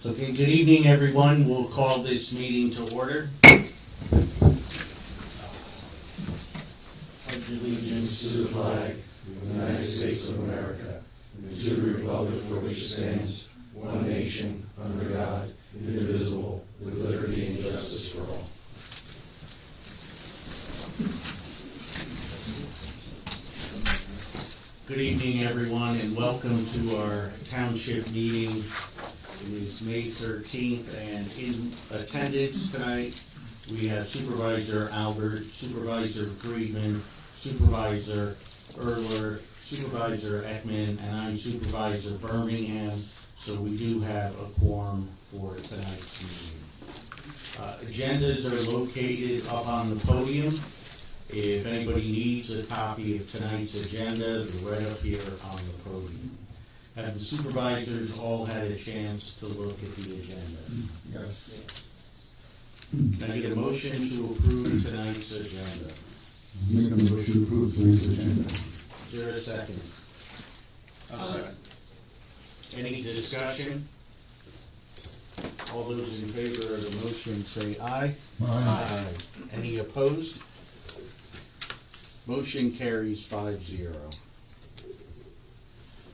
Okay, good evening, everyone. We'll call this meeting to order. Pledge allegiance To the flag of the United States of America, and to the republic for which it stands, one nation, under God, indivisible, with liberty and justice for all. Good evening, everyone, and welcome to our township meeting. It is May 13th, and in attendance tonight, we have Supervisor Albert, Supervisor Friedman, Supervisor Erler, Supervisor Ekman, and I'm Supervisor Birmingham, so we do have a quorum for tonight's meeting. Agendas are located up on the podium. If anybody needs a copy of tonight's agenda, they're right up here on the podium. Have the supervisors all had a chance to look at the agenda? Yes. Can I get a motion to approve tonight's agenda? Make a motion to approve tonight's agenda. Is there a second? Second. Any discussion? All those in favor of the motion say aye. Aye. Any opposed? Motion carries 5-0.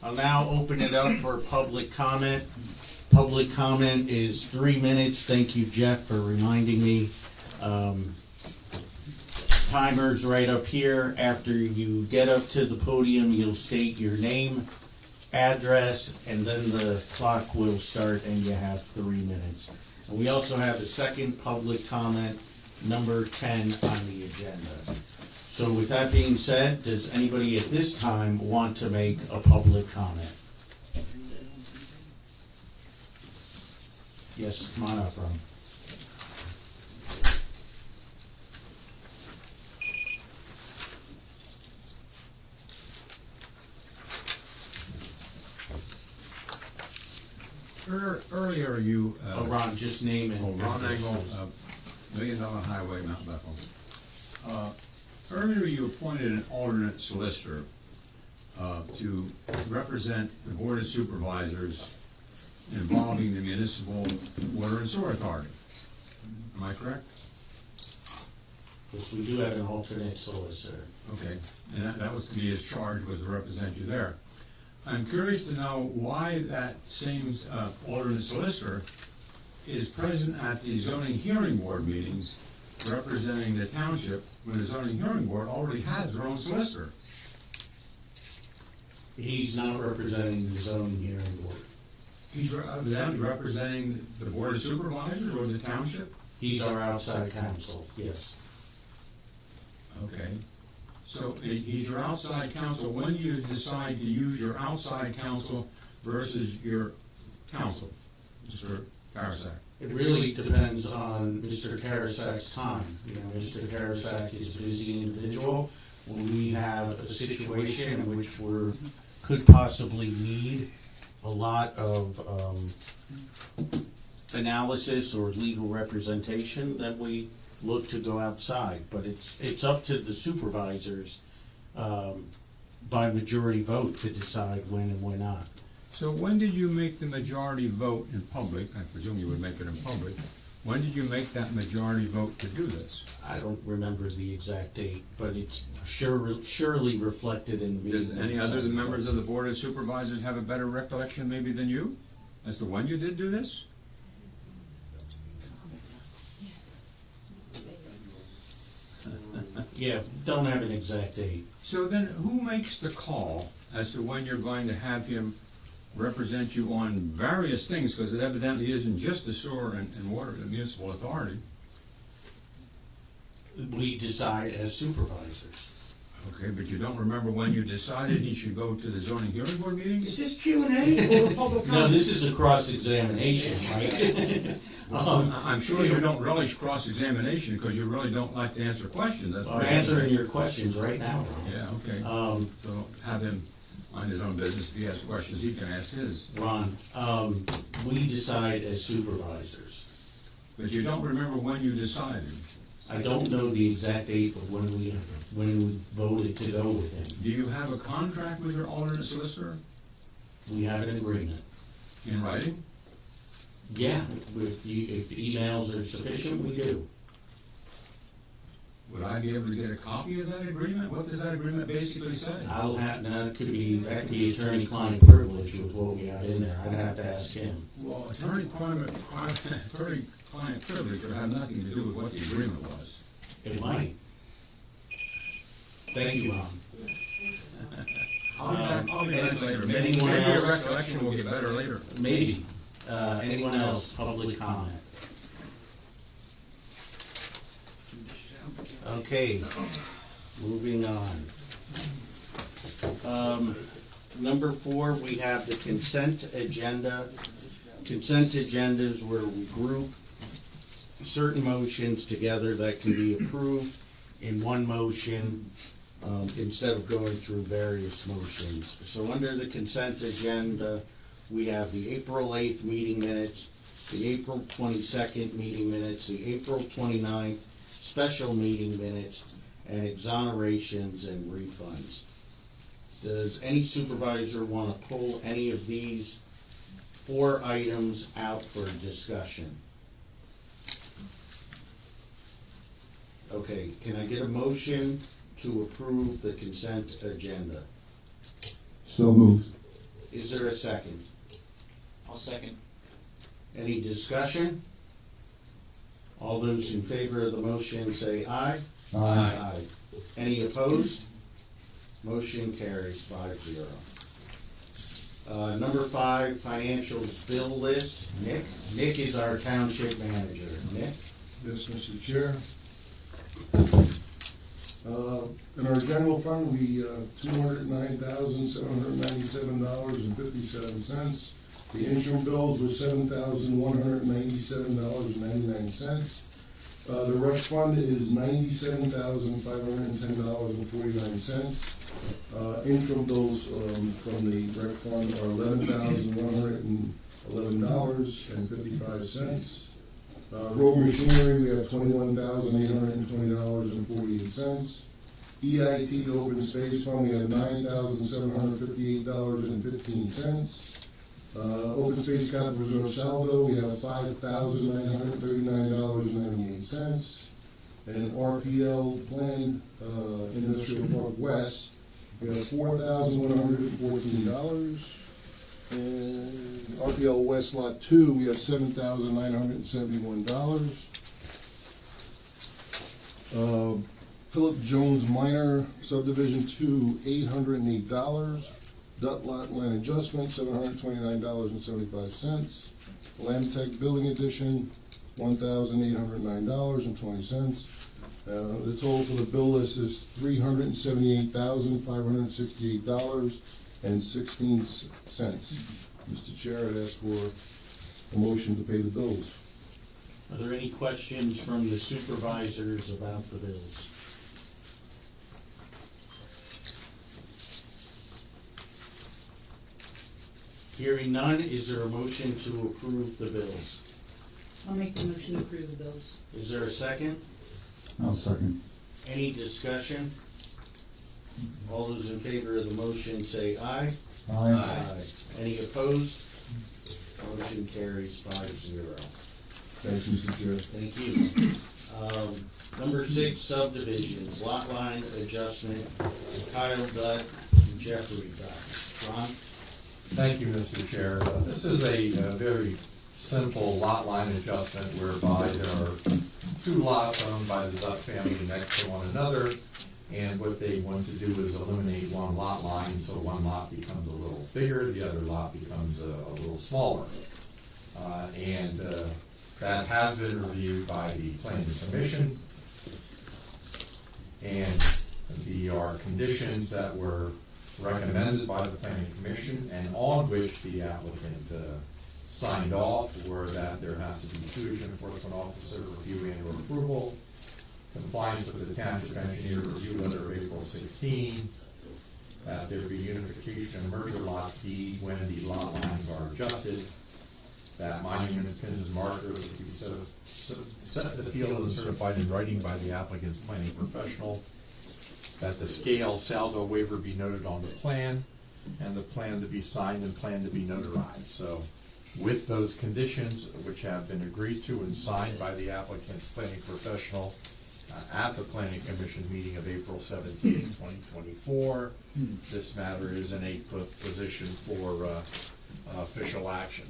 I'll now open it up for public comment. Public comment is 3 minutes. Thank you, Jeff, for reminding me. Timer's right up here. After you get up to the podium, you'll state your name, address, and then the clock will start and you have 3 minutes. And we also have a second public comment, number 10 on the agenda. So with that being said, does anybody at this time want to make a public comment? Yes, come on up, Ron. Earlier you... Ron, just name and... Ron Engel, $1 Million Highway, Mount Bethel. Earlier you appointed an alternate solicitor to represent the Board of Supervisors involving the Municipal Water and Sewer Authority. Am I correct? Yes, we do have an alternate solicitor. Okay, and that was to be his charge, was to represent you there. I'm curious to know why that same alternate solicitor is present at the zoning hearing board meetings representing the township when the zoning hearing board already has their own solicitor. He's not representing the zoning hearing board. He's evidently representing the Board of Supervisors or the township? He's our outside counsel, yes. Okay. So he's your outside counsel. When do you decide to use your outside counsel versus your counsel, Mr. Karasak? It really depends on Mr. Karasak's time. You know, Mr. Karasak is a busy individual. When we have a situation in which we could possibly need a lot of analysis or legal representation, then we look to go outside. But it's up to the supervisors by majority vote to decide when and when not. So when did you make the majority vote in public? I presume you would make it in public. When did you make that majority vote to do this? I don't remember the exact date, but it's surely reflected in the meeting. Does any other members of the Board of Supervisors have a better recollection maybe than you as to when you did do this? Yeah, don't have an exact date. So then who makes the call as to when you're going to have him represent you on various things, because it evidently isn't just the sewer and water, the municipal authority? We decide as supervisors. Okay, but you don't remember when you decided he should go to the zoning hearing board meeting? Is this Q&A or public comment? No, this is a cross-examination, right? I'm sure you don't relish cross-examination because you really don't like to answer questions. That's I'm answering your questions right now. Yeah, okay. So have him mind his own business. If he has questions, he can ask his. Ron, we decide as supervisors. But you don't remember when you decided? I don't know the exact date of when we voted to go with him. Do you have a contract with your alternate solicitor We have an agreement. in writing? Yeah, if the emails are sufficient, we do. Would I be able to get a copy of that agreement? What does that agreement basically say? That could be attorney-client privilege with what we got in there. I'd have to ask him. Well, attorney-client privilege would have nothing to do with what the agreement was. It might. Thank you, Ron. I'll be back later. Maybe anyone your else? recollection will get better later. Maybe. Anyone else, public comment? Okay, moving on. Number 4, we have the consent agenda. Consent agendas where we group certain motions together that can be approved in one motion instead of going through various motions. So under the consent agenda, we have the April 8th meeting minutes, the April 22nd meeting minutes, the April 29th special meeting minutes, and exonerations and refunds. Does any supervisor want to pull any of these 4 items out for discussion? Okay, can I get a motion to approve the consent agenda? So moved. Is there a second? I'll second. Any discussion? All those in favor of the motion say aye. Aye. Any opposed? Motion carries 5-0. Number 5, financials bill list. Nick? Nick is our township manager. Nick? Yes, Mr. Chair. In our general fund, we, $209,797.57. The interim bills were $7,197.99. The rec fund is $97,510.49. Interim bills from the rec fund are $11,111.55. Road machinery, we have $21,820.48. EIT, the open space fund, we have $9,758.15. Open space capital reserve saldo, we have $5,939.98. And RPL planned industrial park west, we have $4,114. And RPL West Lot 2, we have $7,971. Philip Jones Minor Subdivision 2, $808. Dut Lot Line Adjustment, $729.75. Land Tech Building Addition, $1,809.20. The total for the bill list is $378,568.16. Mr. Chair, I'd ask for a motion to pay the bills. Are there any questions from the supervisors about the bills? Hearing none, is there a motion to approve the bills? I'll make the motion to approve the bills. Is there a second? I'll second. Any discussion? All those in favor of the motion say aye. Aye. Any opposed? Motion carries 5-0. Thanks, Mr. Chair. Thank you. Number 6, subdivisions, lot line adjustment, Kyle Dutt, and Jeffrey Dutt. Ron? Thank you, Mr. Chair. This is a very simple lot line adjustment whereby there are 2 lots owned by the Dutt family next to one another, and what they want to do is eliminate one lot line, so one lot becomes a little bigger, the other lot becomes a little smaller. That has been reviewed by the Planning Commission, and there are conditions that were recommended by the Planning Commission and on which the applicant signed off were that there has to be sewage enforcement officer review and or approval, compliance with the township engineer review letter of April 16, that there be unification of merger lots deed when the lot lines are adjusted, that monuments, pins, and markers will be set in the field and certified in writing by the applicant's planning professional, that the scale saldo waiver be noted on the plan, and the plan to be signed and plan to be notarized. So with those conditions which have been agreed to and signed by the applicant's planning professional at the Planning Commission meeting of April 17, 2024. This matter is in a position for official action.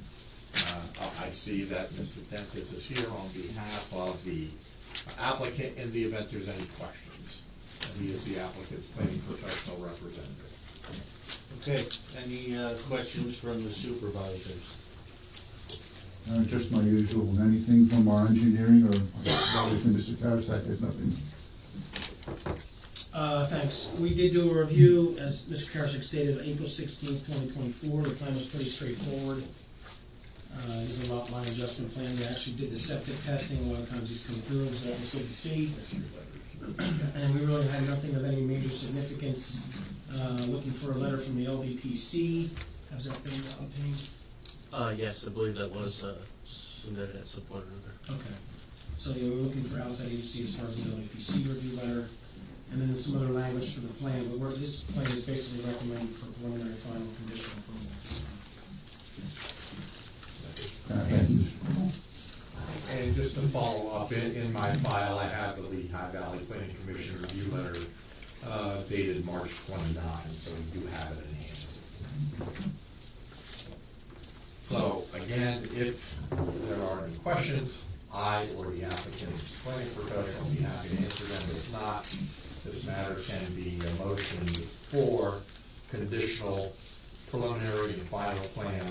I see that Mr. Dentis is here on behalf of the applicant in the event there's any questions. He is the applicant's planning professional representative. Okay, any questions from the supervisors? Just my usual, anything from our engineering or from Mr. Karasak has nothing. Thanks. We did do a review, as Mr. Karasik stated, April 16th, 2024. The plan was pretty straightforward. It's a lot line adjustment plan. We actually did the septic testing. A lot of times these come through, so that was good to see. And we really had nothing of any major significance. Looking for a letter from the LVPC. Has that been obtained? Yes, I believe that was submitted at some point or another. Okay. So yeah, we're looking for outside agency as far as the LVPC review letter. And then some other language for the plan, but this plan is basically recommended for preliminary final conditional approval. Thank you, Mr. Cole. And just to follow up, in my file, I have the Lehigh Valley Planning Commission review letter dated March 29, so we do have it in hand. So again, if there are any questions, I or the applicant's planning professional will be happy to answer them. If not, this matter can be a motion for conditional, preliminary, and final plan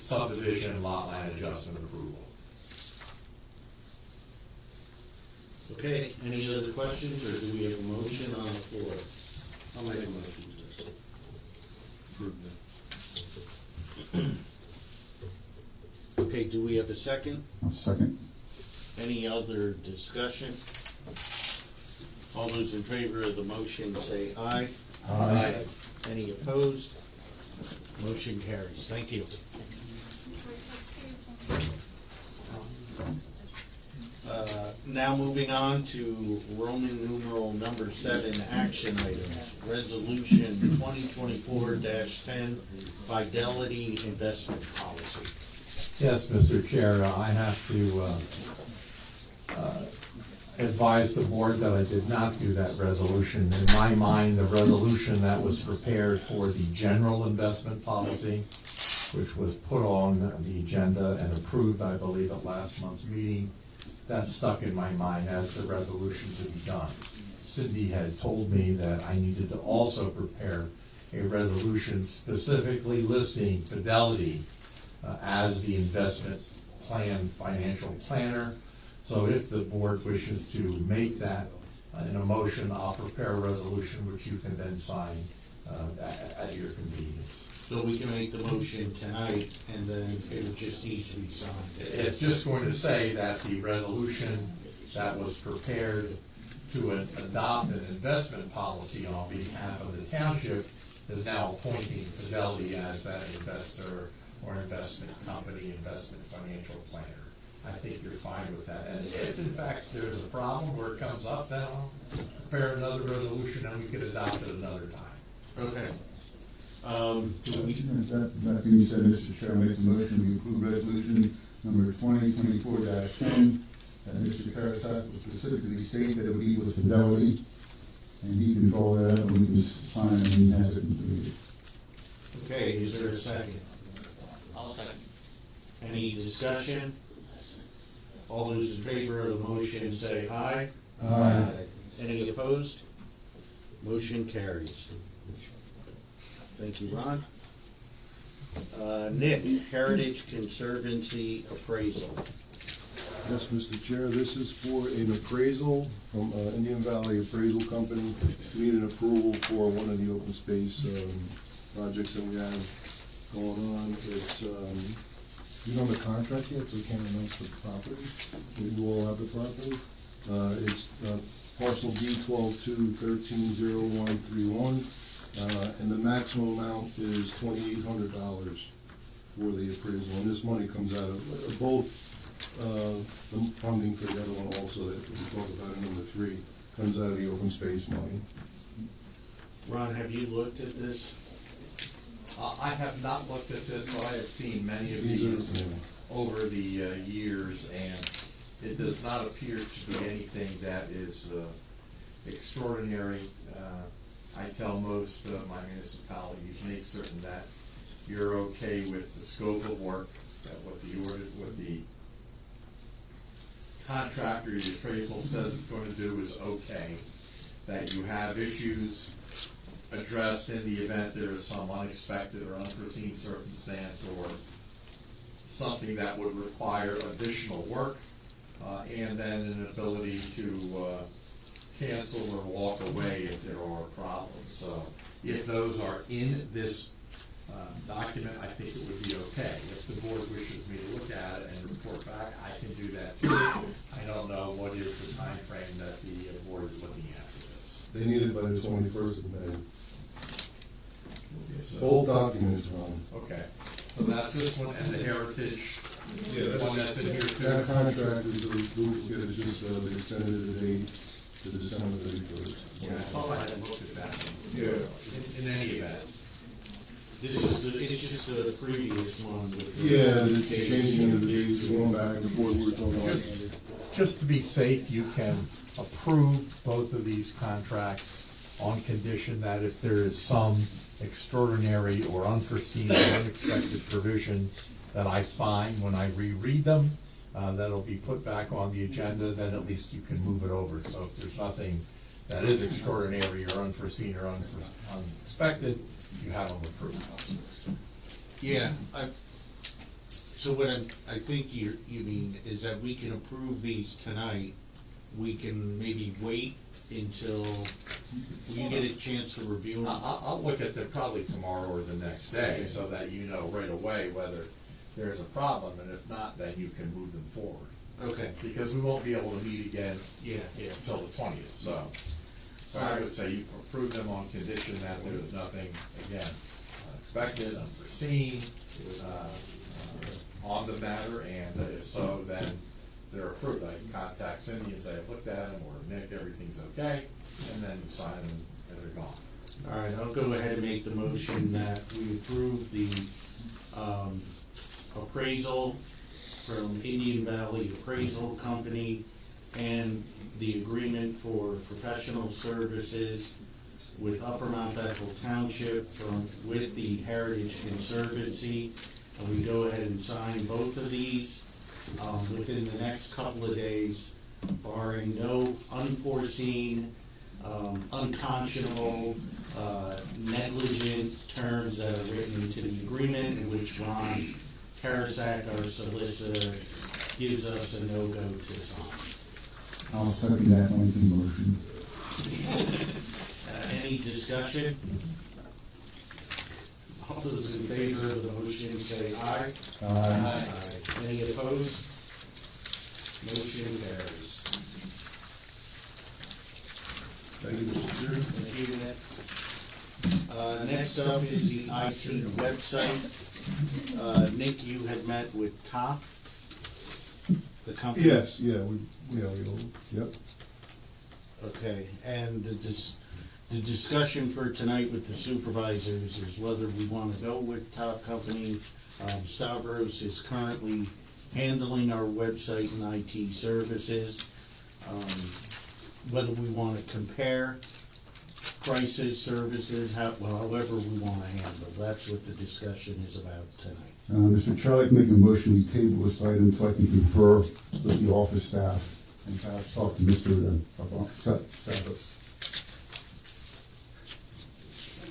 subdivision lot line adjustment approval. Okay, any other questions, or do we have a motion on the floor? I'll make a motion to approve that. Okay, do we have a second? I'll second. Any other discussion? All those in favor of the motion say aye. Aye. Any opposed? Motion carries. Thank you. Now moving on to Roman numeral number 7, action items. Resolution 2024-10, Fidelity Investment Policy. Yes, Mr. Chair, I have to advise the board that I did not do that resolution. In my mind, the resolution that was prepared for the general investment policy, which was put on the agenda and approved, I believe, at last month's meeting, that stuck in my mind as the resolution to be done. Cindy had told me that I needed to also prepare a resolution specifically listing Fidelity as the investment plan financial planner. So if the board wishes to make that in a motion, I'll prepare a resolution which you can then sign at your convenience. So we can make the motion tonight, and then it would just need to be signed. It's just going to say that the resolution that was prepared to adopt an investment policy on behalf of the township is now appointing Fidelity as that investor or investment company, investment financial planner. I think you're fine with that. And if in fact there's a problem where it comes up, then I'll prepare another resolution and we can adopt it another time. Okay. That being said, Mr. Chair, I make the motion we approve resolution number 2024-10, that Mr. Karasak will specifically state that it will be with Fidelity, and he can draw that up and we can sign it when he has it completed. Okay, is there a second? I'll second. Any discussion? All those in favor of the motion say aye. Aye. Any opposed? Motion carries. Thank you, Ron. Nick, Heritage Conservancy Appraisal. Yes, Mr. Chair, this is for an appraisal from Indian Valley Appraisal Company. We need an approval for one of the open space projects that we have going on. It's, we don't have a contract yet, so we can't announce the property. We all have the property. It's parcel D12-2130131, and the maximum amount is $2,800 for the appraisal. And this money comes out of both the funding for the other one also that we talked about in number 3 comes out of the open space money. Ron, have you looked at this? I have not looked at this, but I have seen many of These these are, over the years, and it does not appear to be anything that is extraordinary. I tell most of my municipalities, make certain that you're okay with the scope of work, that what the contractor, the appraisal says it's going to do is okay, that you have issues addressed in the event there is some unexpected or unforeseen circumstance or something that would require additional work, and then an ability to cancel or walk away if there are problems. So if those are in this document, I think it would be okay. If the board wishes me to look at it and report back, I can do that too. I don't know what is the time frame that the board is looking at for this. they need it by the 21st of May. So- Whole documents, Ron. Okay, so that's this one and the heritage, Yeah, one that's in here too. That contract is a duplicate, it's just they extended the date to December 31st. Yeah, I thought I had looked at that one. Yeah. In any event. It's just the previous one with the. Yeah, the changing of the dates, going back and forth, we were talking about. Just to be safe, you can approve both of these contracts on condition that if there is some extraordinary or unforeseen or unexpected provision that I find when I reread them, that'll be put back on the agenda, then at least you can move it over. So if there's nothing that is extraordinary or unforeseen or unexpected, you have them approved. Yeah, so what I think you mean is that we can approve these tonight. We can maybe wait until you get a chance to review them. I'll look at them probably tomorrow or the next day, so that you know right away whether there's a problem, and if not, then you can move them forward. Okay, Because we won't be able to meet again yeah. until the 20th, so I would say you approve them on condition that there is nothing, again, unexpected, unforeseen, on the matter, and if so, then they're approved. I can contact Cindy and say, I've looked at them, or Nick, everything's okay, and then you sign them, and they're gone. All right, I'll go ahead and make the motion that we approve the appraisal from Indian Valley Appraisal Company and the agreement for professional services with Upper Mount Bethel Township with the Heritage Conservancy. And we go ahead and sign both of these within the next couple of days, barring no unforeseen, unconscionable, negligent terms that are written into the agreement in which Ron Karasak, our solicitor, gives us a no-go to sign. I'll second that lengthy motion. Any discussion? All those in favor of the motion say aye. Aye. Any opposed? Motion carries. Thank you, Mr. Chair. Thank you, Nick. Next up is the IT website. Nick, you had met with Top, the company? Yes, yeah, yep. Okay, and the discussion for tonight with the supervisors is whether we want to go with Top Company. Stavros is currently handling our website and IT services. Whether we want to compare prices, services, however we want to handle. That's what the discussion is about tonight. Mr. Chair, I'd like to make a motion, we table this item until I can confer with the office staff and perhaps talk to Mr. Savas.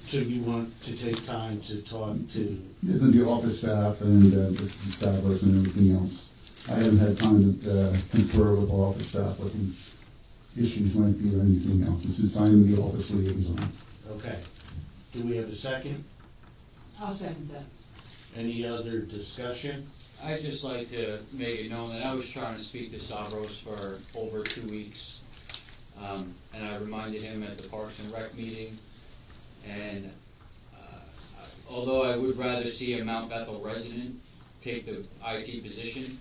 So you want to take time to talk to, The office staff and Mr. Savas and everything else. I haven't had time to confer with office staff what the issues might be or anything else, since I'm the office liaison. okay. Do we have a second? I'll second that. Any other discussion? I'd just like to make it known that I was trying to speak to Stavros for over 2 weeks. And I reminded him at the Parks and Rec meeting. And although I would rather see a Mount Bethel resident take the IT position,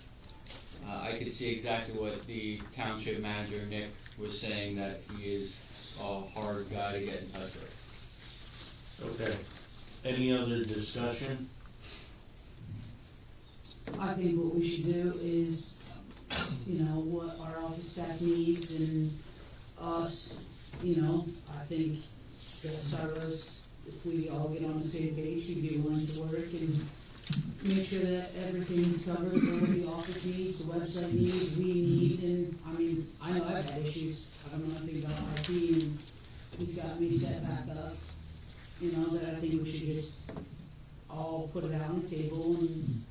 I could see exactly what the township manager, Nick, was saying, that he is a hard guy to get in touch with. Okay. Any other discussion? I think what we should do is, what our office staff needs and us, I think that Cyrus, if we all get on the same page, we'd be willing to work and make sure that everything's covered for what the office needs, the website needs, we need, and, I know I've had issues. I don't know anything about IT, and he's got me set back up, that I think we should just all put it out on the table and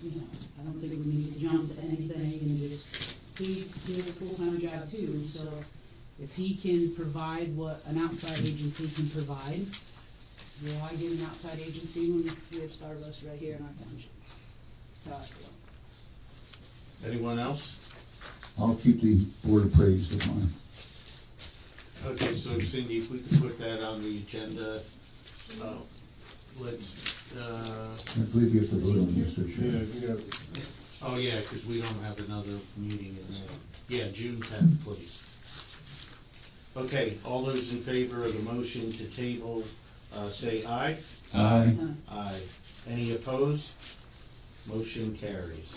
I don't think we need to jump to anything and just, he has a full-time job too, so if he can provide what an outside agency can provide, why get an outside agency when we have Starbucks right here in our township? That's how I feel. Anyone else? I'll keep the board appraised of mine. Okay, so Cindy, if we could put that on the agenda, let's, I believe you have to vote on this, Mr. Yeah, Chair. yeah. oh yeah, because we don't have another meeting in May. Yeah, June 10th, please. Okay, all those in favor of the motion to table, say aye. Aye. Aye. Any opposed? Motion carries.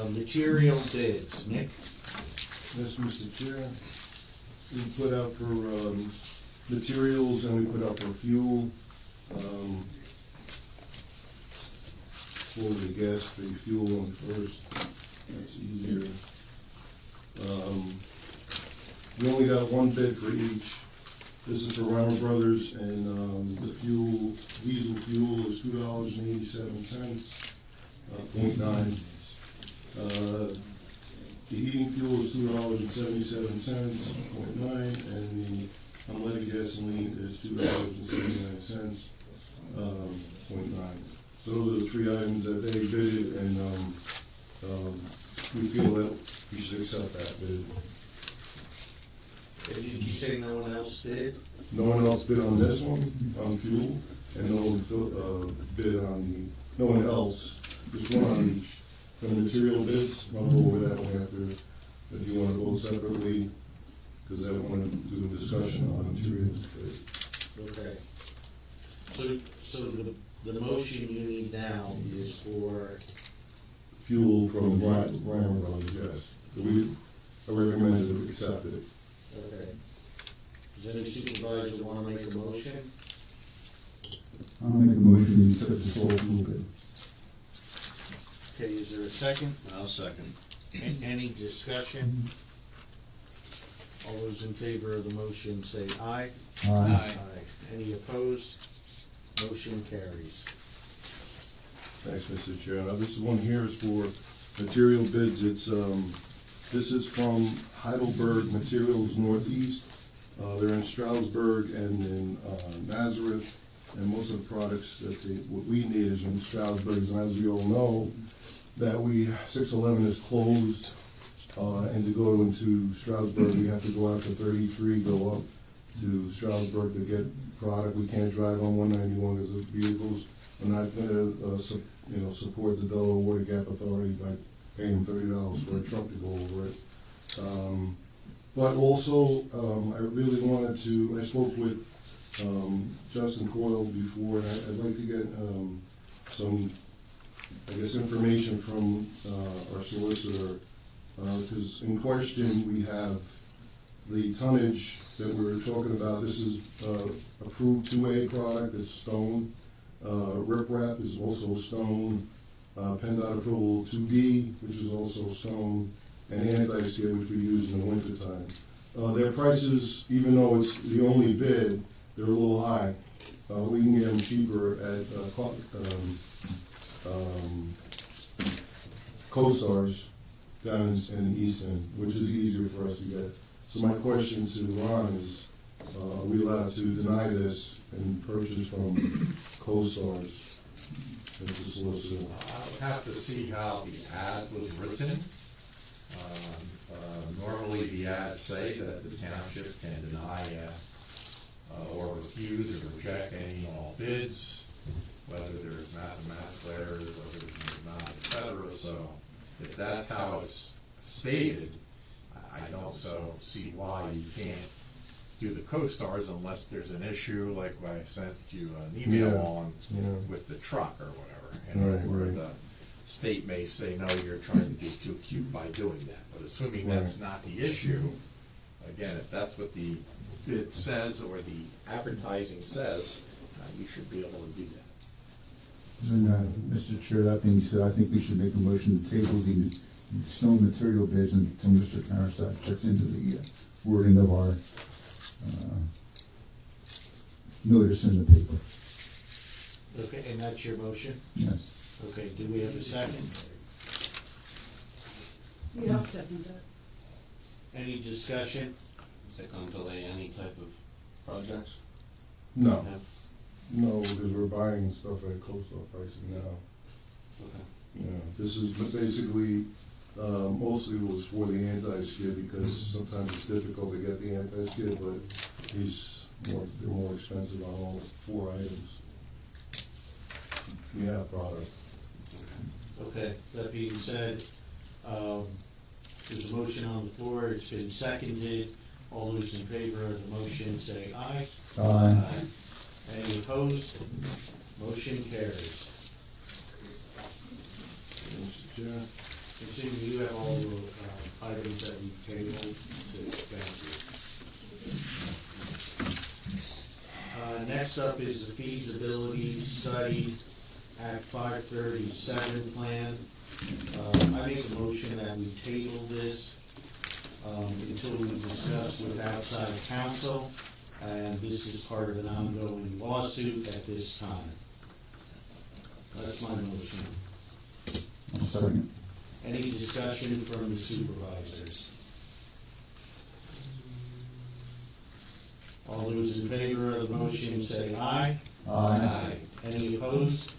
Material bids, Nick? Yes, Mr. Chair. We put out for materials and we put out for fuel. For the gas, the fuel one first, that's easier. We only got one bid for each. This is for Reimer Brothers, and the fuel, diesel fuel is $2.87, 0.9. The heating fuel is $2.77, 0.9, and the unleaded gasoline is $2.79, 0.9. So those are the three items that they bid, and we feel that we should accept that bid. Did you say no one else bid? No one else bid on this one, on fuel, and no one bid on no one else, just one on each. For the material bids, I'll go over that one after, if you want to vote separately, because I want to do a discussion on materials. Okay. So the motion you need now is for, Fuel from Reimer Brothers, yes. I recommend to accept it. okay. Does any supervisor want to make a motion? I'll make a motion to accept the sole fuel bid. Okay, is there a second? I'll second. Any discussion? All those in favor of the motion say aye. Aye. Any opposed? Motion carries. Thanks, Mr. Chair. Now, this one here is for material bids. It's, this is from Heidelberg Materials Northeast. They're in Stroudsburg and in Nazareth, and most of the products that what we need is in Stroudsburg. And as you all know, that 611 is closed, and to go into Stroudsburg, we have to go out to 33, go up to Stroudsburg to get product. We can't drive on 191 because the vehicles are not going to, support the Delaware Water Gap Authority by paying $30 for a truck to go over it. But also, I really wanted to, I spoke with Justin Coyle before, and I'd like to get some, information from our solicitor, because in question we have the tonnage that we were talking about. This is approved 2A product, it's stone. Riprap is also stone. PennDOT approval 2B, which is also stone, and anti-skid, which we use in the wintertime. Their prices, even though it's the only bid, they're a little high. We can get them cheaper at CoStars down in the East End, which is easier for us to get. So my question to Ron is, are we allowed to deny this and purchase from CoStars as the solicitor? I would have to see how the ad was written. Normally the ads say that the township can deny or refuse or reject any and all bids, whether there's mathematical errors, whether there's not, etc. So if that's how it's stated, I don't see why you can't do the co-stars unless there's an issue, like when I sent you an email Yeah, on yeah. with the truck or whatever. And Right, where right. the state may say, no, you're trying to be too cute by doing that. But assuming that's not the issue, again, if that's what the bid says or the advertising says, you should be able to do that. And, Mr. Chair, that being said, I think we should make a motion to table the snow material bids until Mr. Karasak checks into the wording of our notice in the paper. Okay, and that's your motion? Yes. Okay, do we have a second? Yeah, I'll second that. Any discussion? Is that gonna delay any type of projects? No, no, because we're buying stuff at coastal pricing now. Okay. Yeah, this is basically, mostly was for the anti-skid, because sometimes it's difficult to get the anti-skid, but they're more expensive on all 4 items. We have product. Okay, that being said, there's a motion on the floor, it's been seconded. All those in favor of the motion say aye. Aye. Any opposed? Motion carries. Mr. Chair? And Cindy, you have all the items that we tabled, so thank you. Next up is the feasibility study, Act 537 plan. I make a motion that we table this until we discuss with outside counsel, and this is part of an ongoing lawsuit at this time. That's my motion. I'll second. Any discussion from the supervisors? All those in favor of the motion say aye. Aye. Any opposed?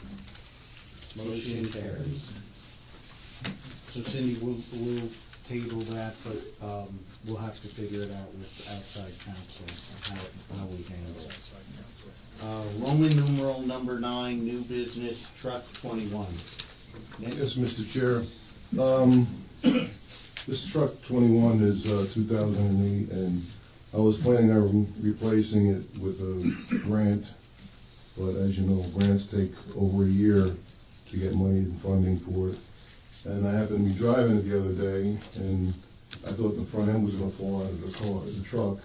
Motion carries. So Cindy, we'll table that, but we'll have to figure it out with outside counsel, how we handle it. Roman numeral number 9, new business, truck 21. Nick? Yes, Mr. Chair. This truck 21 is 2008, and I was planning on replacing it with a grant, but as you know, grants take over a year to get money and funding for it. And I happened to be driving it the other day, and I thought the front end was going to fall out of the truck.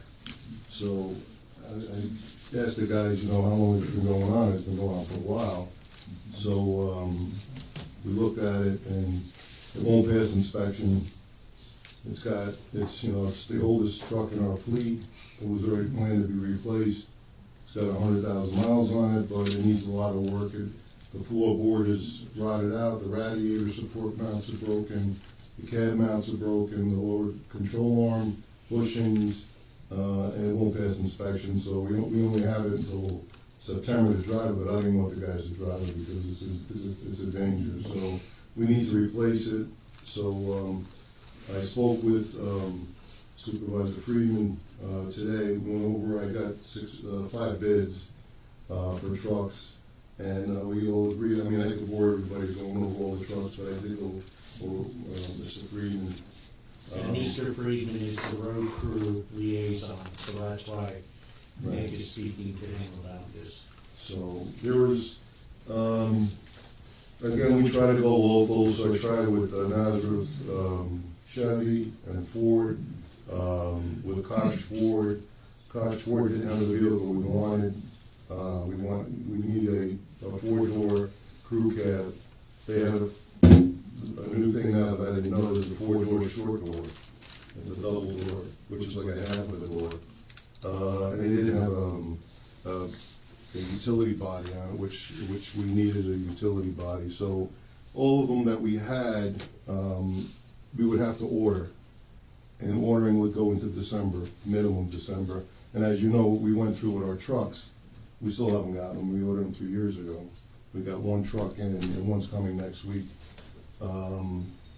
So I asked the guys, how long has it been going on? It's been going on for a while. So we looked at it, and it won't pass inspection. It's the oldest truck in our fleet. It was already planned to be replaced. It's got 100,000 miles on it, but it needs a lot of work. The floorboard is rotted out, the radiator support mounts are broken, the cab mounts are broken, the lower control arm, bushings, and it won't pass inspection, so we only have it until September to drive it. I don't even want the guys to drive it because it's a danger, so we need to replace it. So I spoke with Supervisor Friedman today. We went over, I got 5 bids for trucks. And we all agreed, I think the board, everybody's going over all the trucks, but I did go over Mr. Friedman. And Mr. Friedman is the road crew liaison, so that's why Nick is speaking to him about this. So there was, again, we try to go local, so I tried with Nazareth, Chevy, and Ford, with Cox Ford. Cox Ford didn't have the vehicle we wanted. We need a 4-door crew cab. They have a new thing now that I didn't know, there's a 4-door short door. It's a double door, which is like a half of a door. And they didn't have a utility body on it, which we needed a utility body. So all of them that we had, we would have to order. And ordering would go into December, minimum December. And as you know, we went through with our trucks. We still haven't gotten them. We ordered them 3 years ago. We got 1 truck in, and one's coming next week.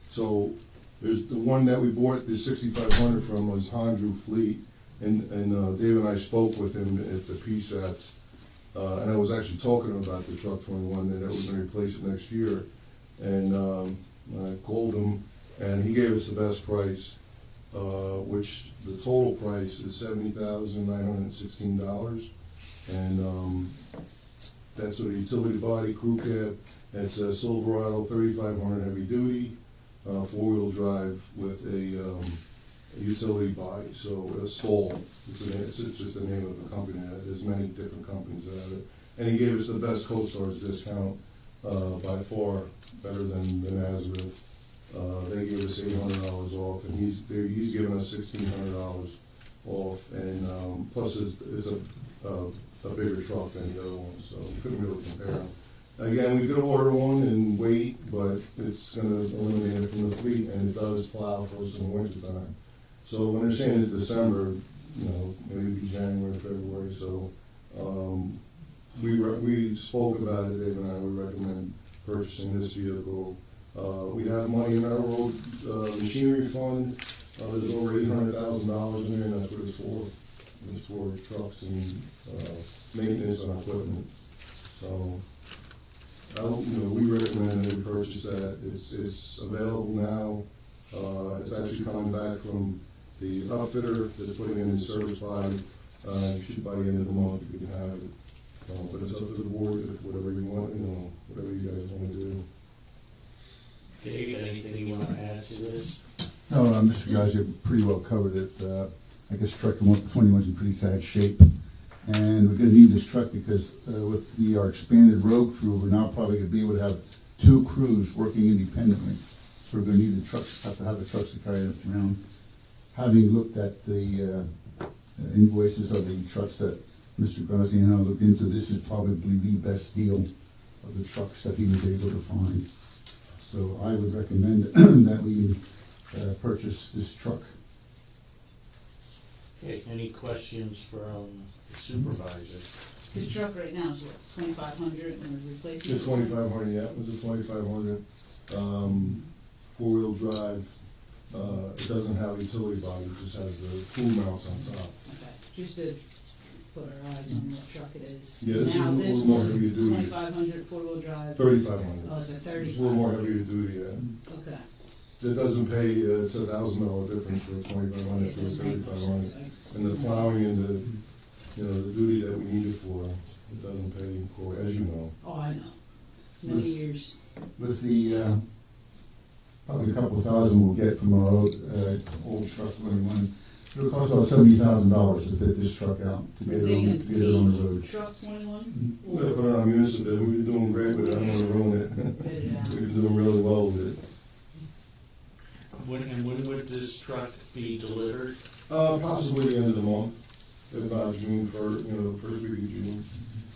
So there's the one that we bought, the 6500 from, was Hondru Fleet, and Dave and I spoke with him at the PSATs, and I was actually talking about the truck 21 that we're going to replace it next year, and I called him, and he gave us the best price. which the total price is $70,916. And that's with a utility body crew cab. It's a Silverado 3500 heavy duty, four-wheel drive with a utility body, so a stall. It's just the name of the company. There's many different companies that have it. And he gave us the best CoStarz discount, by far, better than Nazareth. They gave us $800 off, and he's given us $1,600 off, and plus it's a bigger truck than the other one, so we couldn't really compare them. Again, we could order one and wait, but it's going to eliminate it from the fleet, and it does plow for us in the wintertime. So when they're saying it's December, maybe January, February, so we spoke about it, Dave and I. We recommend purchasing this vehicle. We have money in our road machinery fund. There's over $800,000 in there, and that's what it's for. It's for trucks and maintenance on equipment. So, we recommend that we purchase that. It's available now. It's actually coming back from the outfitter that's putting in the service body. Should by the end of the month we can have it. But it's up to the board, if whatever you want, whatever you guys want to do. Dave, anything you want to add to this? No, Mr. Guys, you pretty well covered it. I guess truck 21's in pretty sad shape. And we're going to need this truck because with our expanded road crew, we're now probably going to be able to have 2 crews working independently. So we're going to need the trucks, have to have the trucks to carry it around. Having looked at the invoices of the trucks that Mr. Grazi and I looked into, this is probably the best deal of the trucks that he was able to find. So I would recommend that we purchase this truck. Okay, any questions from the supervisor? The truck right now is what, 2,500 and we're replacing it? It's 2,500, yeah, it was a 2,500. Four-wheel drive. It doesn't have a utility body, it just has the tool mounts on top. Okay, just to put our eyes on what truck it is. Yeah, this is a Now, little more one, heavy duty. 2,500 four-wheel drive. 3,500. Oh, it's a It's 35. a little more heavy duty, yeah. Okay. It doesn't pay, it's $1,000 difference for 2,500 It to doesn't make much 3,500. sense, right? And the plowing and the duty that we need it for, it doesn't pay for, as you know. Oh, I know. Many years. With the probably a couple thousand we'll get from our old truck 21, it'll cost about $70,000 to fit this truck out to get it on the road. Truck 21? We're going to put it on municipal, we've been doing great with it, I don't want to ruin it. We've been doing really well with it. When would this truck be delivered? Possibly the end of the month, about June, the first week of June.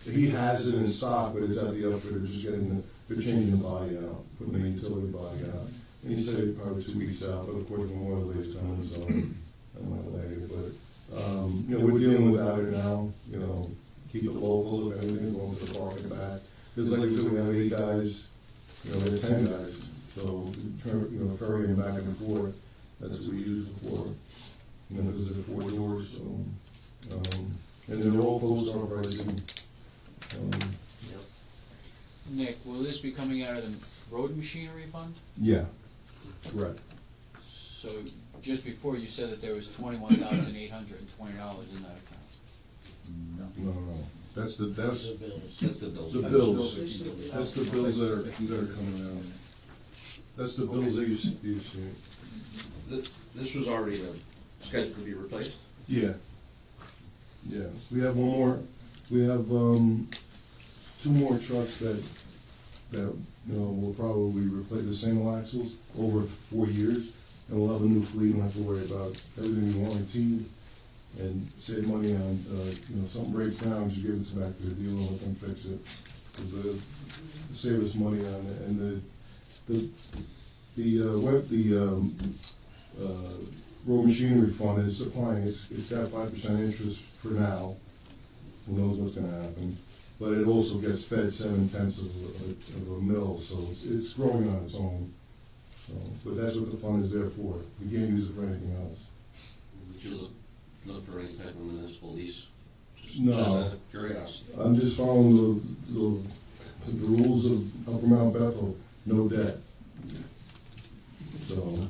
He has it in stock, but it's at the outfitter, just they're changing the body out, putting the utility body out. And he said probably 2 weeks out, but of course Memorial Day's coming, so I'm not later. But we're dealing without it now. Keep it local, if anything, going to the park and back. Because like we said, we have 8 guys, there's 10 guys. So ferrying back and forth, that's what we use it for. Because they're 4 doors. So, and they're all CoStar pricing. Nick, will this be coming out of the road machinery fund? Yeah, correct. So just before you said that there was $21,820 in that account. No. That's the The bills. That's the bills. The bills. That's the bills that are coming out. That's the bills that you see. This was already scheduled to be replaced? Yeah. Yeah. We have one more. We have 2 more trucks that will probably replace the single axles over 4 years, and we'll have a new fleet. And have to worry about everything warranted and save money on something breaks down, just give it back to the dealer and let them fix it. Save us money on it, and the road machinery fund is supplying. It's got 5% interest for now. Who knows what's going to happen? But it also gets fed 7/10 of a mill, so it's growing on its own. So, but that's what the fund is there for. We can't use it for anything else. Would you look for any type of municipal lease? No. Just out of curiosity. I'm just following the rules of Upper Mount Bethel, no debt. So,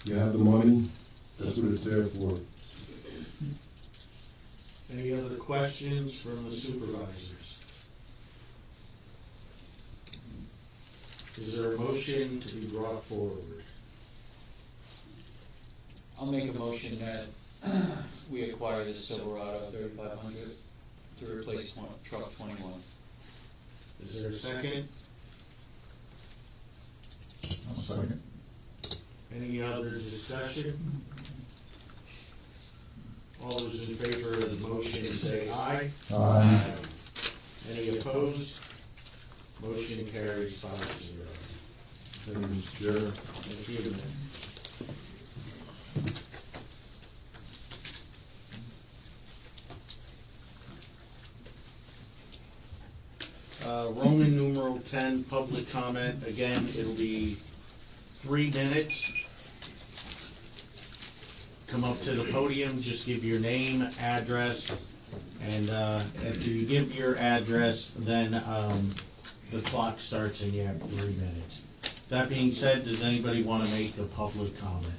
you have the money, That's what it's there for. Any other questions from the supervisors? Is there a motion to be brought forward? I'll make a motion that we acquire this Silverado 3500 to replace truck 21. Is there a second? I'll second. Any other discussion? All those in favor of the motion say aye. Aye. Any opposed? Motion carries 5-0. Thank you, Mr. Chair. Thank you. Roman numeral 10, public comment. Again, it'll be 3 minutes. Come up to the podium, just give your name, address, and after you give your address, then the clock starts and you have 3 minutes. That being said, does anybody want to make a public comment?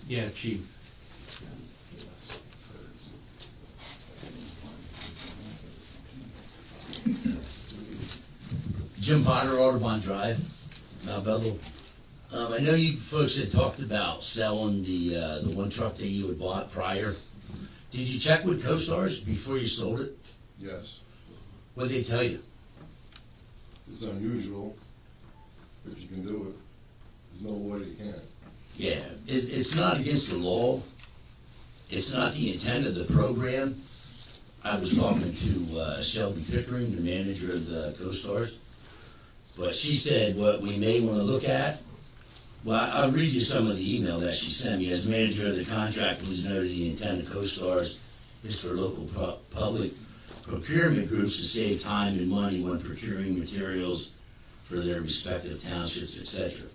Yeah, Chief. Jim Potter, Audubon Drive, Mount Bethel. I know you folks had talked about selling the one truck that you had bought prior. Did you check with CoStars before you sold it? Yes, What did they tell you? it's unusual, but you can do it. There's no way you can't. Yeah, it's not against the law. It's not the intent of the program. I was talking to Shelby Pickering, the manager of the CoStars, but she said what we may want to look at. Well, I'll read you some of the email that she sent me. As manager of the contract, please note the intent of CoStars is for local public procurement groups to save time and money when procuring materials for their respective townships, etc.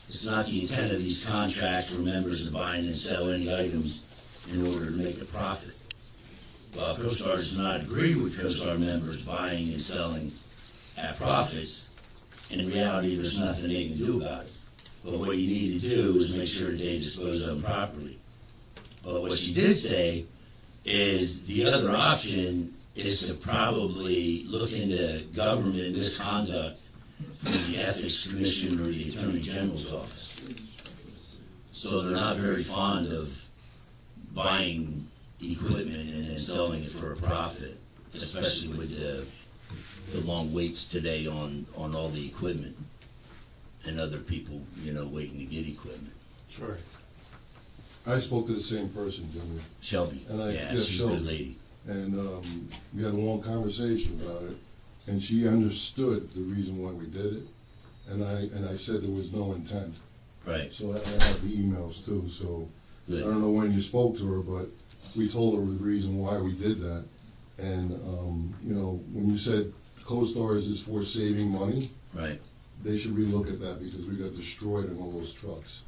It's not the intent of these contracts for members to buy and sell any items in order to make a profit. While CoStar does not agree with CoStar members buying and selling at profits, in reality there's nothing they can do about it. But what you need to do is make sure that they dispose of them properly. But what she did say is the other option is to probably look into government misconduct through the Ethics Commission or the Attorney General's office. So they're not very fond of buying equipment and then selling it for a profit, especially with the long waits today on all the equipment and other people, waiting to get equipment. Sure. I spoke to the same person, Jimmy, Shelby, And yeah, yes, she's a Shelby. good lady. and we had a long conversation about it, and she understood the reason why we did it, and I said there was no intent. Right, So I have the emails too, so I good. don't know when you spoke to her, but we told her the reason why we did that. And, when you said CoStars is for saving money, Right. they should relook at that because we got destroyed in all those trucks.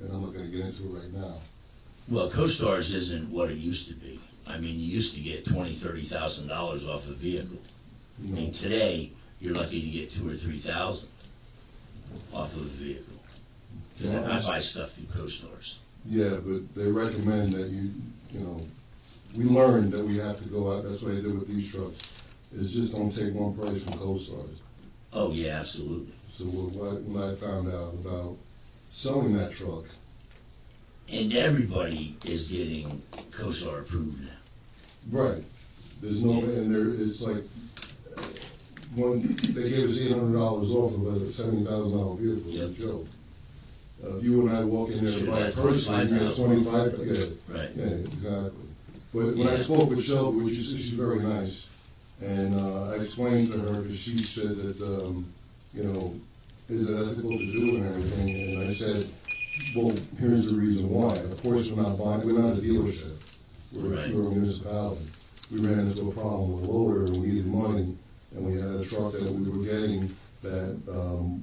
And I'm not gonna get into it right now. Well, CoStars isn't what it used to be. I mean, you used to get $20,000-$30,000 off a vehicle. I You know, mean, today, you're lucky to get $2,000 or $3,000 off of a vehicle. 'Cause I buy stuff through CoStars. Yeah, but they recommend that we learned that we have to go out, that's what I did with these trucks, is just don't take one price from CoStars. Oh, yeah, absolutely. So when I found out about selling that truck, And everybody is getting CoStar approved now. right, there's no, and it's like, when they gave us $800 off of a $70,000 vehicle, Yep. it's a joke. If you and I walk in there to Should've buy a had person, you get 25, yeah. Right. Yeah, exactly. But when I spoke with Shelby, which is, she's very nice, and I explained to her, because she said that, is it ethical to do and everything, and I said, well, here's the reason why. Of course, we're not a dealership. Right. We're a municipality. We ran into a problem with a loader, and we needed money, and we had a truck that we were getting that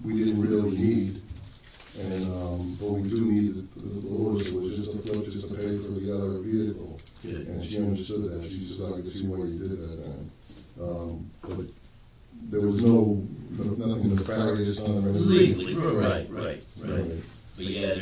we didn't really need. And, but we do need the loader, so it was just a flip, just to pay for the other vehicle. Good. And she understood that. She just thought I could see why you did that then. But there was nothing nefarious on it. Legally, right. But yeah,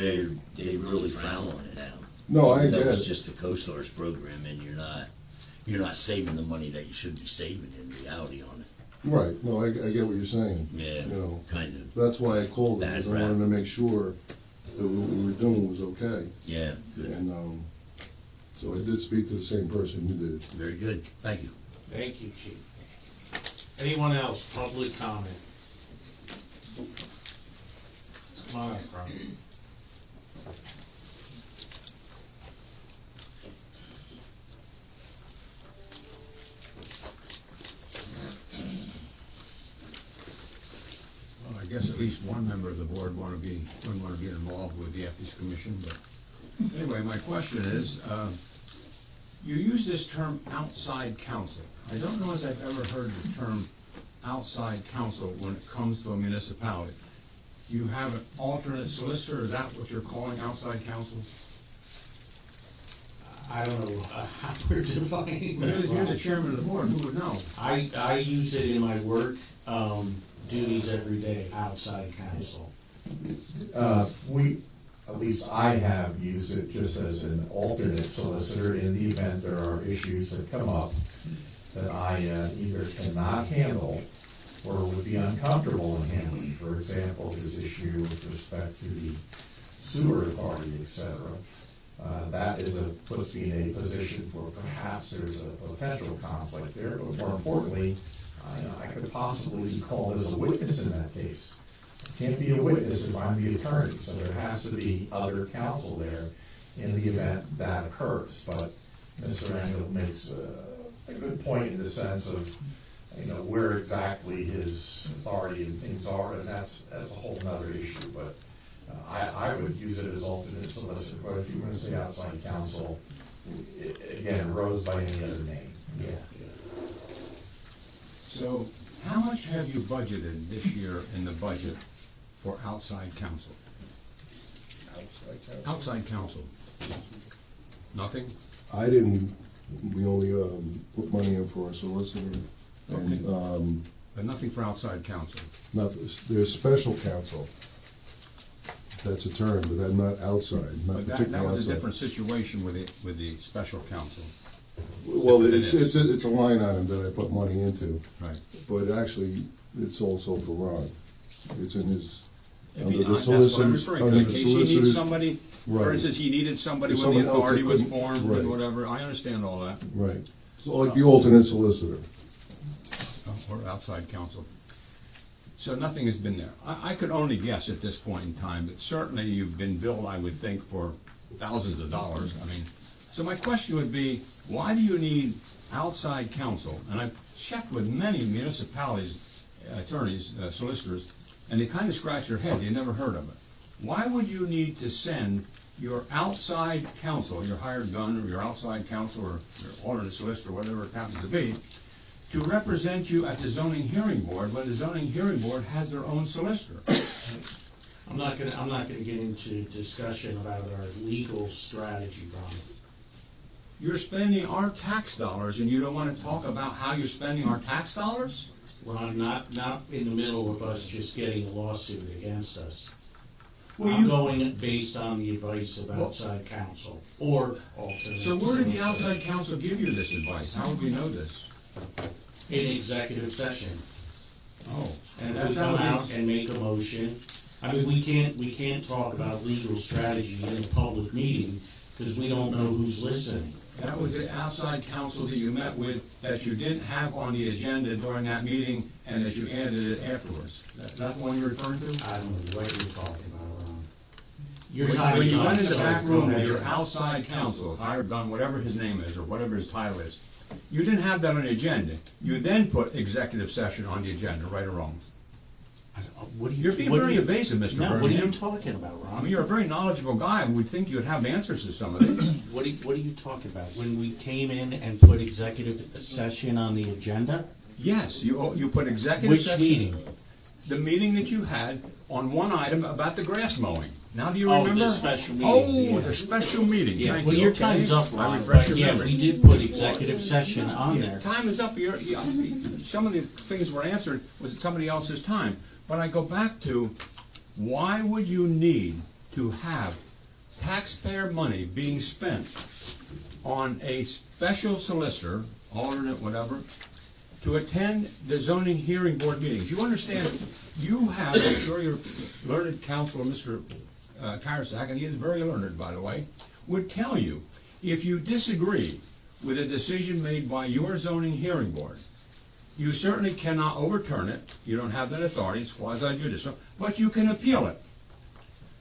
they really frown on it now. No, I That get was it. just the CoStar's program, and you're not saving the money that you should be saving in reality on it. Right, no, I get what you're saying. Yeah, You know, kind of. that's why I called it, Bad because I rap. wanted to make sure that what we were doing was okay. Yeah, good. And, so I did speak to the same person you did. Very good. Thank you. Thank you, Chief. Anyone else, public comment? Come on up, Ron. Well, I guess at least one member of the board wouldn't want to be involved with the Ethics Commission, but anyway, my question is, you use this term outside counsel. I don't know as I've ever heard the term outside counsel when it comes to a municipality. You have an alternate solicitor, is that what you're calling outside counsel? I don't know how we're defining that. You're the chairman of the board, who would know? I use it in my work duties every day, outside counsel. At least I have used it just as an alternate solicitor in the event there are issues that come up that I either cannot handle or would be uncomfortable in handling. For example, this issue with respect to the sewer authority, et cetera. That puts me in a position where perhaps there's a potential conflict there, but more importantly, I could possibly be called as a witness in that case. Can't be a witness if I'm the attorney, so there has to be other counsel there in the event that occurs. But Mr. Engel makes a good point in the sense of, where exactly his authority and things are, and that's a whole nother issue. But I would use it as alternate solicitor, but if you want to say outside counsel, again, rose by any other name. Yeah. So, how much have you budgeted this year in the budget for outside counsel? Outside counsel? Nothing? We only put money in for a solicitor. And, But nothing for outside counsel? there's special counsel. That's a term, but I'm not outside, not But that particularly was a outside. different situation with the special counsel. Well, It it's is. a line item that I put money into, Right. but actually, it's also for Ron. It's in his, If under he- the That's what I'm solicitors, referring to. under In the case he needs solicitors. somebody, for Right. instance, he needed somebody If when the someone else authority that was couldn't- formed right. and whatever. I understand all that. Right, so like the alternate solicitor. Or outside counsel. So nothing has been there. I could only guess at this point in time, but certainly you've been billed, I would think, for thousands of dollars. So my question would be, why do you need outside counsel? And I've checked with many municipalities, attorneys, solicitors, and they kind of scratch their head. They never heard of it. Why would you need to send your outside counsel, your hired gun, or your outside counsel, or your alternate solicitor, whatever it happens to be, to represent you at the zoning hearing board when the zoning hearing board has their own solicitor? I'm not gonna get into discussion about our legal strategy, Ron. You're spending our tax dollars and you don't want to talk about how you're spending our tax dollars? Ron, not in the middle of us just getting a lawsuit against us. Well, I'm going based on the advice of outside counsel or alternate. So where did the solicitor. outside counsel give you this advice? How would we know this? In executive session. Oh. And if we come out and make a motion, we can't talk about legal strategy in a public meeting because we don't know who's listening. That was the outside counsel that you met with, that you didn't have on the agenda during that meeting, and that you added it afterwards. That the one you're referring to? I don't know what you're talking about, Ron. Your When time when is you up, went in the so back go room with ahead. your outside counsel, hired gun, whatever his name is, or whatever his title is, you didn't have that on the agenda. You then put executive session on the agenda, right or wrong. What do you- You're being what do very you- evasive, Mr. No, what are you Birmingham. talking about, I Ron? mean, you're a very knowledgeable guy, and we'd think you'd have answers to some of this. What are you talking about? When we came in and put executive session on the agenda? Yes, you put executive Which session. meeting? The meeting that you had on one item about the grass mowing. Now do you Oh, the remember? special meeting, Oh, yeah. the special meeting, Yeah, thank well, you. your Okay. time's up, I Ron, refreshed but your yeah, memory. we did put executive session on Yeah, there. time is up. Some of the things were answered was at somebody else's time. But I go back to, why would you need to have taxpayer money being spent on a special solicitor, alternate, whatever, to attend the zoning hearing board meetings. You understand, you have, I'm sure your learned counselor, Mr. Karasak, and he is very learned, by the way, would tell you, if you disagree with a decision made by your zoning hearing board, you certainly cannot overturn it. You don't have that authority. It's quasi-judicial, but you can appeal it.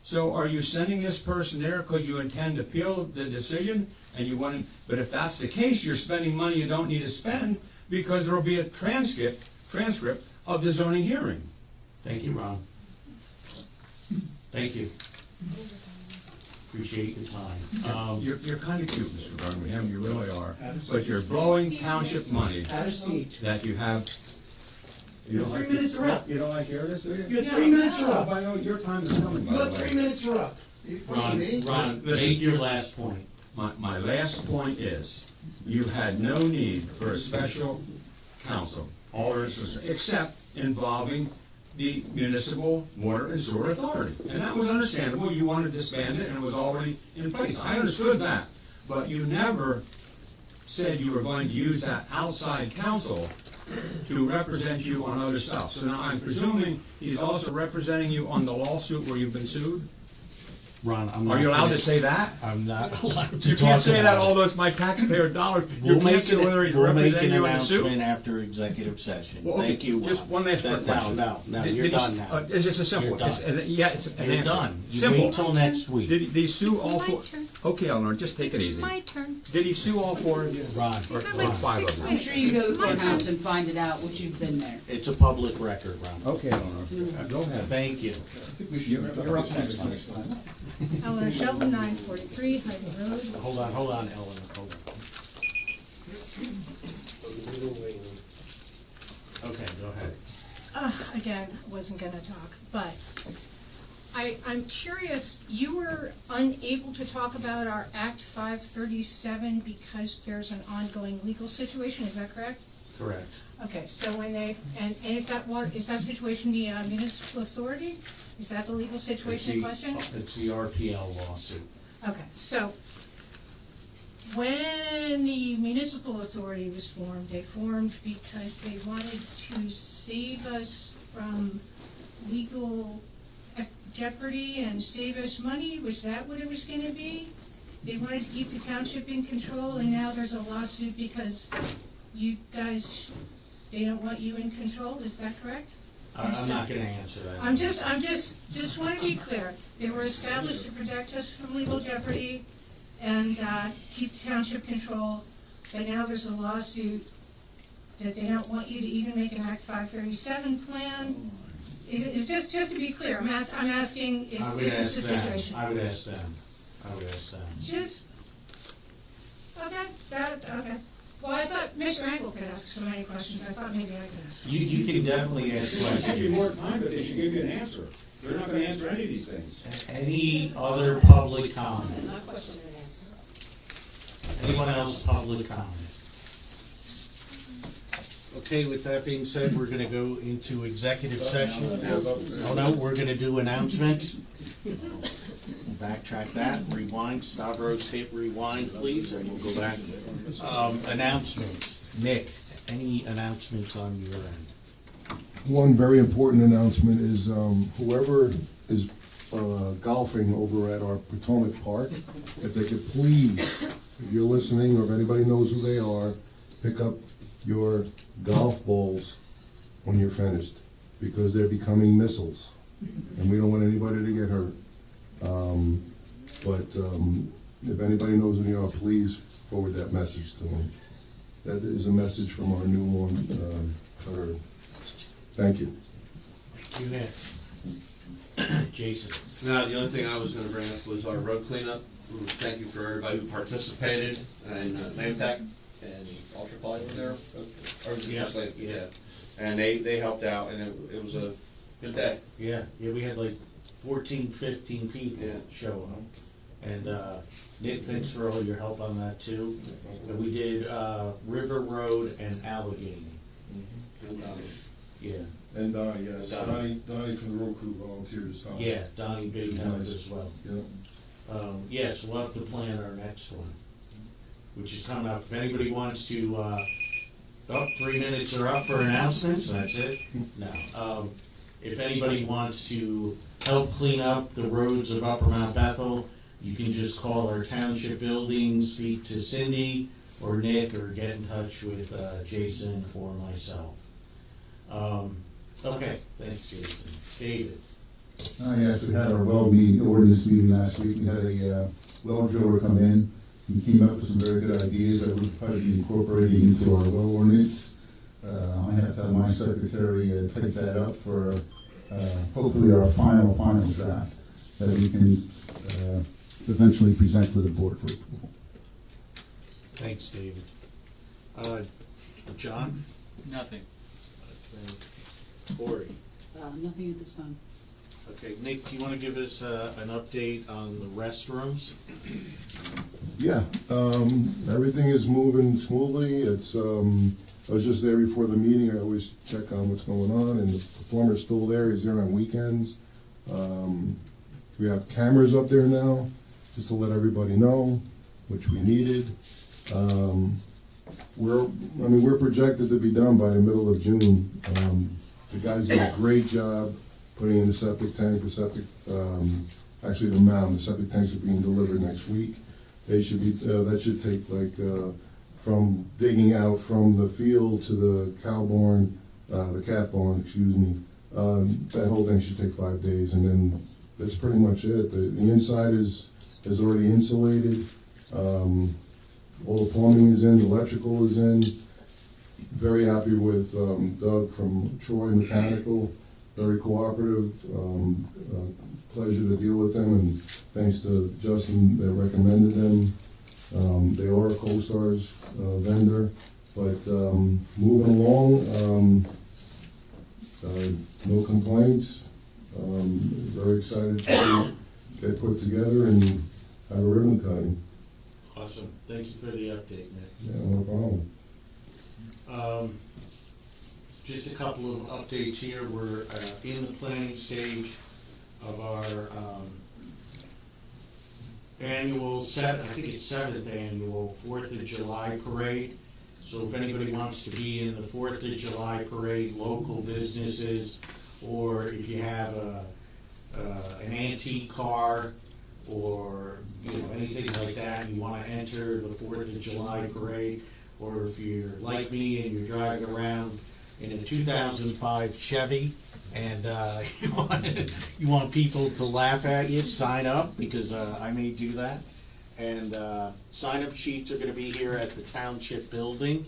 So are you sending this person there because you intend to appeal the decision and you want to, but if that's the case, you're spending money you don't need to spend because there will be a transcript of the zoning hearing. Thank you, Ron. Thank you. Appreciate your time. You're kind of cute, Mr. Birmingham, you really are. But you're blowing township money Have a seat. that you have. You don't 3 like minutes are up. You don't like hearing this, do you? Your 3 minutes are up. I know your time is coming, by You the have 3 way. minutes are up. Ron, Listen. make your last point. My last point is, you had no need for a special counsel, alternate solicitor, except involving the municipal water and sewer authority. And that was understandable. You wanted to disband it and it was already in place. I understood that. But you never said you were going to use that outside counsel to represent you on other stuff. So now I'm presuming he's also representing you on the lawsuit where you've been sued? Ron, I'm not. Are you allowed gonna- to say that? I'm not allowed to You talk can't say that, about it. although it's my taxpayer dollars. You We'll can't make say whether he's we'll make representing an you in the suit. announcement after executive session. Well, okay, Thank you, Ron. just one last quick question. No, Did- you're did he done s- now. It's just a simple You're one. done. Yeah, it's an You're answer. done. You Simple. wait till next week. Did he sue all My four? turn. Okay, Eleanor, just take it easy. My turn. Did he sue all four of you? Ron, Or got or like five 6 of them? I'm sure you go to the courthouse and find it out, which you've been there. it's a public record, Ron. Okay, Eleanor, go ahead. Thank you. I think we should. You're up next time. Eleanor Shelton, 943 Highland Road. Hold on, Ellen, hold on. Okay, go ahead. Again, wasn't gonna talk, but I'm curious, you were unable to talk about our Act 537 because there's an ongoing legal situation, is that correct? Correct. Okay, so when they, and is that situation the municipal authority? Is that the legal situation in question? It's the RPL lawsuit. Okay, so when the municipal authority was formed, they formed because they wanted to save us from legal jeopardy and save us money? Was that what it was gonna be? They wanted to keep the township in control, and now there's a lawsuit because you guys, they don't want you in control, is that correct? I'm not gonna answer that. I'm just want to be clear. They were established to protect us from legal jeopardy and keep the township control. But now there's a lawsuit that they don't want you to even make an Act 537 plan. It's just to be clear. I'm asking, is I would this ask the them. situation? I would ask them. Just, okay. Well, I thought Mr. Engel could ask so many questions. I thought maybe I could ask. You can definitely ask Give you more questions. time, but they should give you an answer. They're not gonna answer any of these things. Any other public comment? Not question and answer. Anyone else public comment? Okay, with that being said, we're gonna go into executive session. Oh, no, we're gonna do announcements. Backtrack that, rewind, Stavros, hit rewind, please, and we'll go back. Announcements. Nick, any announcements on your end? One very important announcement is whoever is golfing over at our Potomac Park, if they could please, if you're listening or if anybody knows who they are, pick up your golf balls when you're finished, because they're becoming missiles, and we don't want anybody to get hurt. But if anybody knows who they are, please forward that message to them. That is a message from our newborn cutter. Thank you. You, Nick. Jason. No, the only thing I was gonna bring up was our road cleanup. Thank you for everybody who participated, and Lamtech and Ultra Poly were there, or was it just like, yeah. And they helped out, and it was a good day. Yeah, we had like 14, 15 people Yeah. show up. And Nick, thanks for all your help on that too. And we did River Road and Allegheny. No problem. Yeah, And Donnie, yes, Donnie from the road crew volunteered as Tom. Yeah, Donnie Big House as well. Yeah. Yes, we'll have to plan our next one, which is coming up. If anybody wants to, 3 minutes are up for announcements, that's it? No. If anybody wants to help clean up the roads of Upper Mount Bethel, you can just call our township building, speak to Cindy or Nick, or get in touch with Jason or myself. Okay, thanks, Jason. David? Yes, we had our ordinance meeting last week. We had a well driller come in. He came up with some very good ideas that we'll probably be incorporating into our well ordinance. I have to have my secretary type that up for hopefully our final draft that we can eventually present to the board for approval. Thanks, David. John? Nothing. Okay. Corey? Nothing at this time. Okay, Nick, do you want to give us an update on the restrooms? Yeah, everything is moving smoothly. I was just there before the meeting. I always check on what's going on, and the plumber's still there. He's there on weekends. We have cameras up there now, just to let everybody know, which we needed. We're projected to be done by the middle of June. The guys did a great job putting in the septic tank. Actually the mound. The septic tanks are being delivered next week. They should be. That should take from digging out from the field to the cat barn. Excuse me. That whole thing should take 5 days, and then that's pretty much it. The inside is already insulated. All the plumbing is in, the electrical is in. Very happy with Doug from Troy Mechanical, very cooperative. Pleasure to deal with them, and thanks to Justin that recommended them. They are a CoStar's vendor, but moving along, no complaints. Very excited to get put together and have a ribbon cutting. Awesome. Thank you for the update, Nick. Yeah, no problem. Just a couple of updates here. We're in the planning stage of our annual, I think it's 7th annual 4th of July parade. So if anybody wants to be in the 4th of July parade, local businesses, or if you have an antique car, or anything like that, you want to enter the 4th of July parade, or if you're like me and you're driving around in a 2005 Chevy and you want people to laugh at you, sign up, because I may do that. And sign-up sheets are going to be here at the Township Building.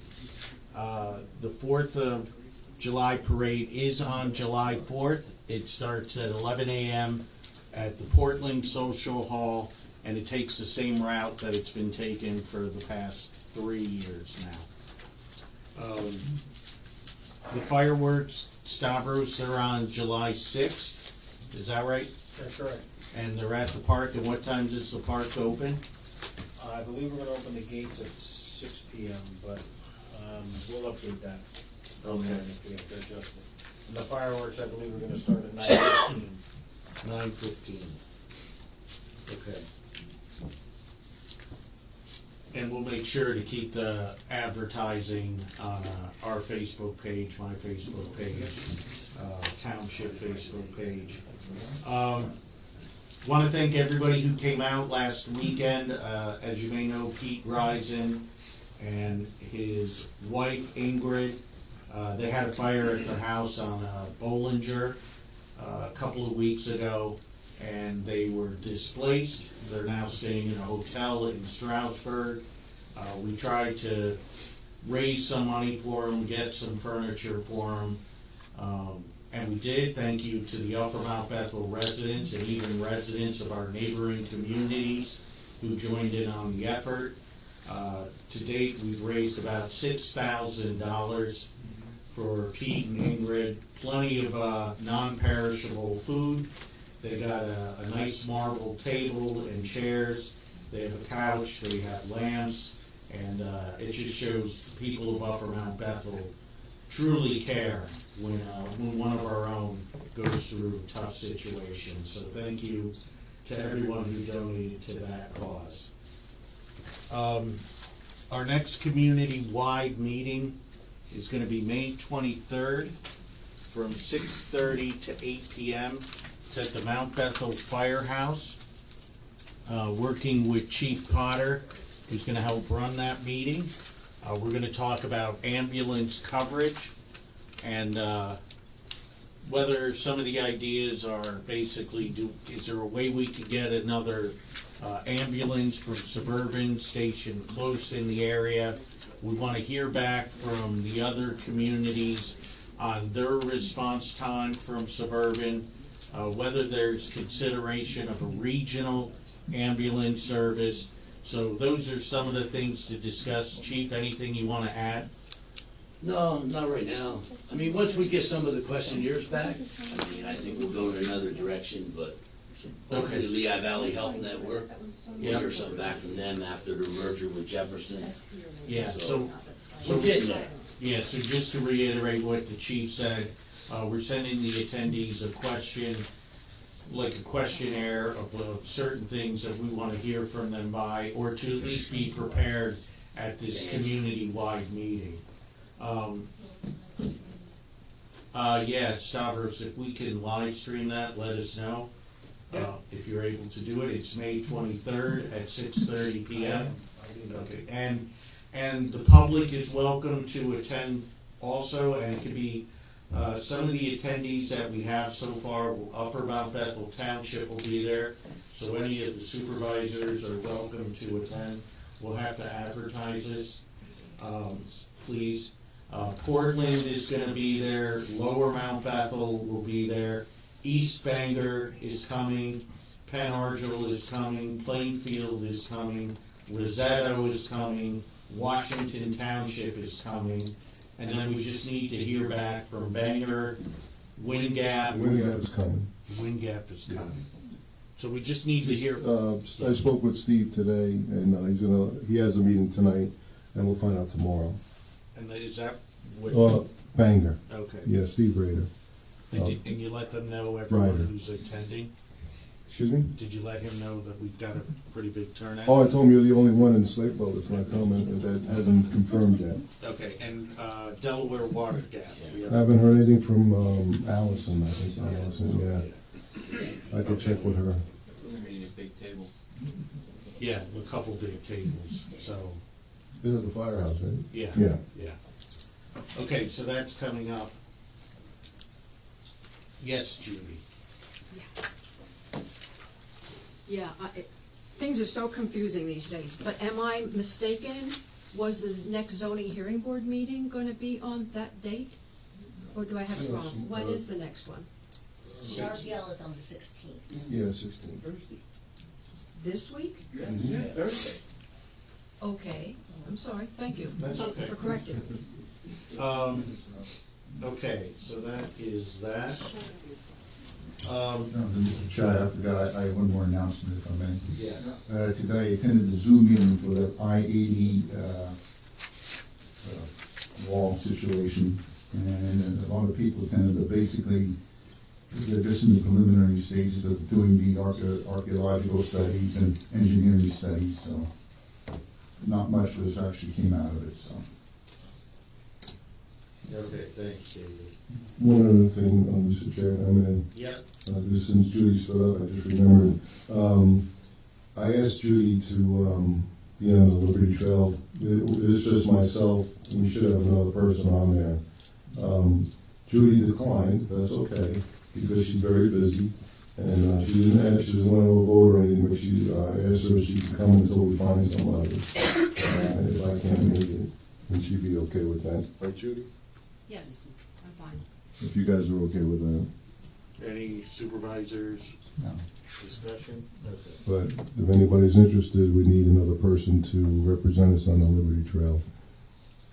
The 4th of July parade is on July 4th. It starts at 11 a.m. at the Portland Social Hall, and it takes the same route that it's been taken for the past 3 years now. The fireworks, Stavros, are on July 6th. Is that right? That's correct. And they're at the park, and what time does the park open? I believe we're gonna open the gates at 6 p.m., but we'll update that. Okay. If we have to adjust it. And the fireworks, I believe we're gonna start at 9:15. 9:15. Okay. And we'll make sure to keep the advertising on our Facebook page, my Facebook page, Township Facebook page. Want to thank everybody who came out last weekend. As you may know, Pete Risen and his wife Ingrid, they had a fire at their house on Bollinger a couple of weeks ago, and they were displaced. They're now staying in a hotel in Stroudsburg. We tried to raise some money for them, get some furniture for them, and we did. Thank you to the Upper Mount Bethel residents and even residents of our neighboring communities who joined in on the effort. To date, we've raised about $6,000 for Pete and Ingrid. Plenty of non-perishable food. They got a nice marble table and chairs. They have a couch. They have lamps. And it just shows people of Upper Mount Bethel truly care when one of our own goes through a tough situation. So thank you to everyone who donated to that cause. Our next community-wide meeting is going to be May 23rd from 6:30 to 8 p.m. It's at the Mount Bethel Firehouse. Working with Chief Potter, who's going to help run that meeting. We're going to talk about ambulance coverage and whether some of the ideas are basically, is there a way we could get another ambulance from Suburban station close in the area? We want to hear back from the other communities on their response time from Suburban, whether there's consideration of a regional ambulance service. So those are some of the things to discuss. Chief, anything you want to add? No, not right now. I mean, once we get some of the questionnaires back, I mean, I think we'll go in another direction, but hopefully Lehigh Valley Health Network, we'll hear something back from them after the merger with Jefferson. Yeah, so we're getting there. Yeah, so just to reiterate what the chief said, we're sending the attendees a question, like a questionnaire of certain things that we want to hear from them by, or to at least be prepared at this community-wide meeting. Yeah, Stavros, if we can live stream that, let us know. If you're able to do it, it's May 23rd at 6:30 p.m. Okay, and the public is welcome to attend also, and it could be some of the attendees that we have so far. Upper Mount Bethel Township will be there, so any of the supervisors are welcome to attend. We'll have to advertise this, please. Portland is going to be there. Lower Mount Bethel will be there. East Bangor is coming. Penn Argyl is coming. Plainfield is coming. Rosetto is coming. Washington Township is coming. And then we just need to hear back from Bangor, Wind Gap. Wind Gap is coming. Wind Gap is coming. So we just need to hear. I spoke with Steve today, and he has a meeting tonight, and we'll find out tomorrow. And is that what? Bangor. Okay. Yeah, Steve Rader. And you let them know, everyone Ryder. who's attending? Excuse me? Did you let him know that we've got a pretty big turnout? Oh, I told him you're the only one in Slakeville that's not coming, and that hasn't confirmed yet. Okay, and Delaware Water Gap. I haven't heard anything from Allison, I think, Allison, yeah. I could check with her. We need a big table. Yeah, a couple big tables, so, This is the firehouse, right? yeah. Yeah. Yeah. Okay, so that's coming up. Yes, Judy? Yeah, things are so confusing these days, but am I mistaken? Was the next zoning hearing board meeting going to be on that date? Or do I have it wrong? When is the next one? RPL is on the 16th. Yeah, 16. This week? Thursday. Okay, I'm sorry, thank you. That's okay. For correcting. Okay, so that is that. Mr. Chair, I forgot, I have one more announcement if I may. Yeah. Today I attended the Zoom meeting for the I-80 wall situation, and a lot of people attended, but basically they're just in the preliminary stages of doing the archaeological studies and engineering studies, so not much was actually came out of it, so. Okay, thanks, David. One other thing, Mr. Chair, I mean, Yep. just since Judy stood up, I just remembered. I asked Judy to be on the Liberty Trail. It's just myself. We should have another person on there. Judy declined. That's okay because she's very busy, and she didn't want to vote or anything. But I asked her if she could come until we find somebody. If I can't make it, and she'd be okay with that, right, Judy? Yes, I'm fine. If you guys are okay with that. Any supervisors? No. Discussion? Okay. But if anybody's interested, we need another person to represent us on the Liberty Trail.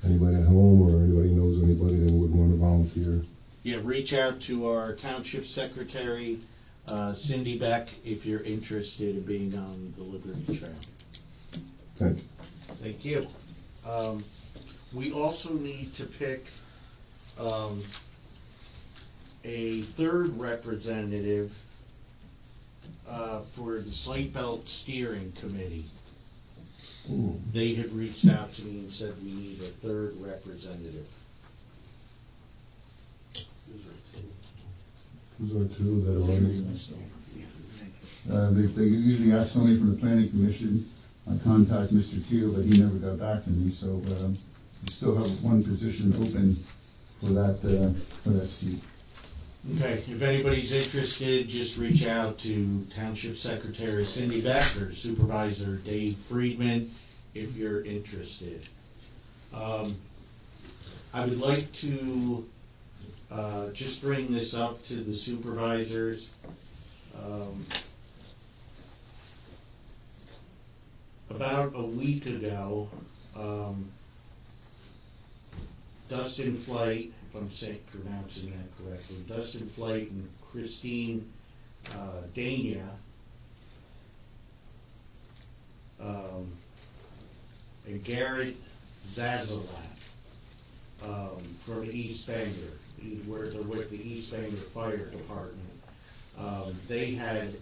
Anybody at home or anybody knows anybody that would want to volunteer? Yeah, reach out to our township secretary, Cindy Beck, if you're interested in being on the Liberty Trail. Thank you. Thank you. We also need to pick a third representative for the Slate Belt Steering Committee. They had reached out to me and said we need a third representative. Those are two that are running. They usually ask somebody from the planning commission. I contact Mr. Teal, but he never got back to me, so we still have one position open for that seat. Okay, if anybody's interested, just reach out to Township Secretary Cindy Beck or Supervisor Dave Friedman if you're interested. I would like to just bring this up to the supervisors. About a week ago, Dustin Flight, if I'm pronouncing that correctly, Dustin Flight and Christine Dania, and Garrett Zazalat from East Bangor, where they're with the East Bangor Fire Department. They had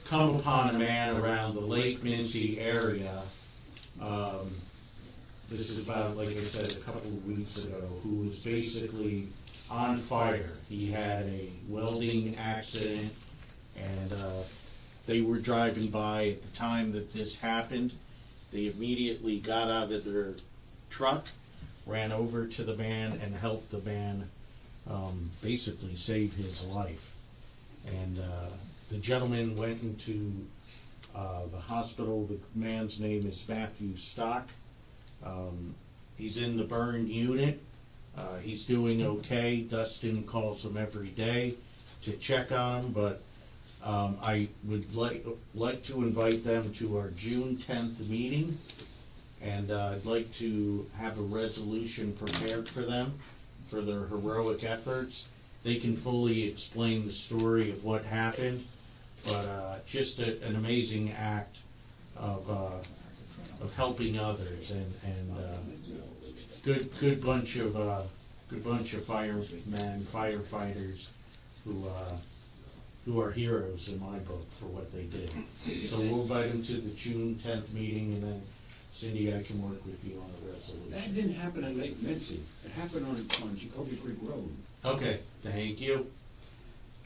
come upon a man around the Lake Mincy area. This is about, like I said, a couple of weeks ago, who was basically on fire. He had a welding accident, and they were driving by at the time that this happened. They immediately got out of their truck, ran over to the man, and helped the man basically save his life. And the gentleman went into the hospital. The man's name is Matthew Stock. He's in the burn unit. He's doing okay. Dustin calls him every day to check on him, but I would like to invite them to our June 10th meeting, and I'd like to have a resolution prepared for them for their heroic efforts. They can fully explain the story of what happened, but just an amazing act of helping others, and good bunch of firemen, firefighters who are heroes in my book for what they did. So we'll invite them to the June 10th meeting, and then Cindy, I can work with you on a resolution. That didn't happen in Lake Mincy. It happened on Jacoby Creek Road. Okay, thank you.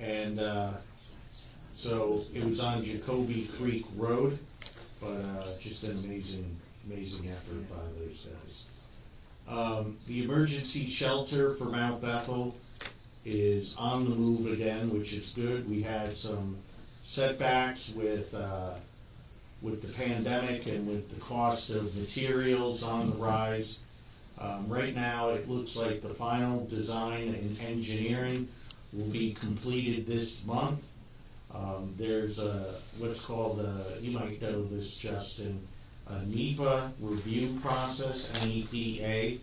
And so it was on Jacoby Creek Road, but just an amazing effort by those guys. The emergency shelter for Mount Bethel is on the move again, which is good. We had some setbacks with the pandemic and with the cost of materials on the rise. Right now, it looks like the final design and engineering will be completed this month. There's what's called, you might know this, Justin, a NEPA review process, NEPA.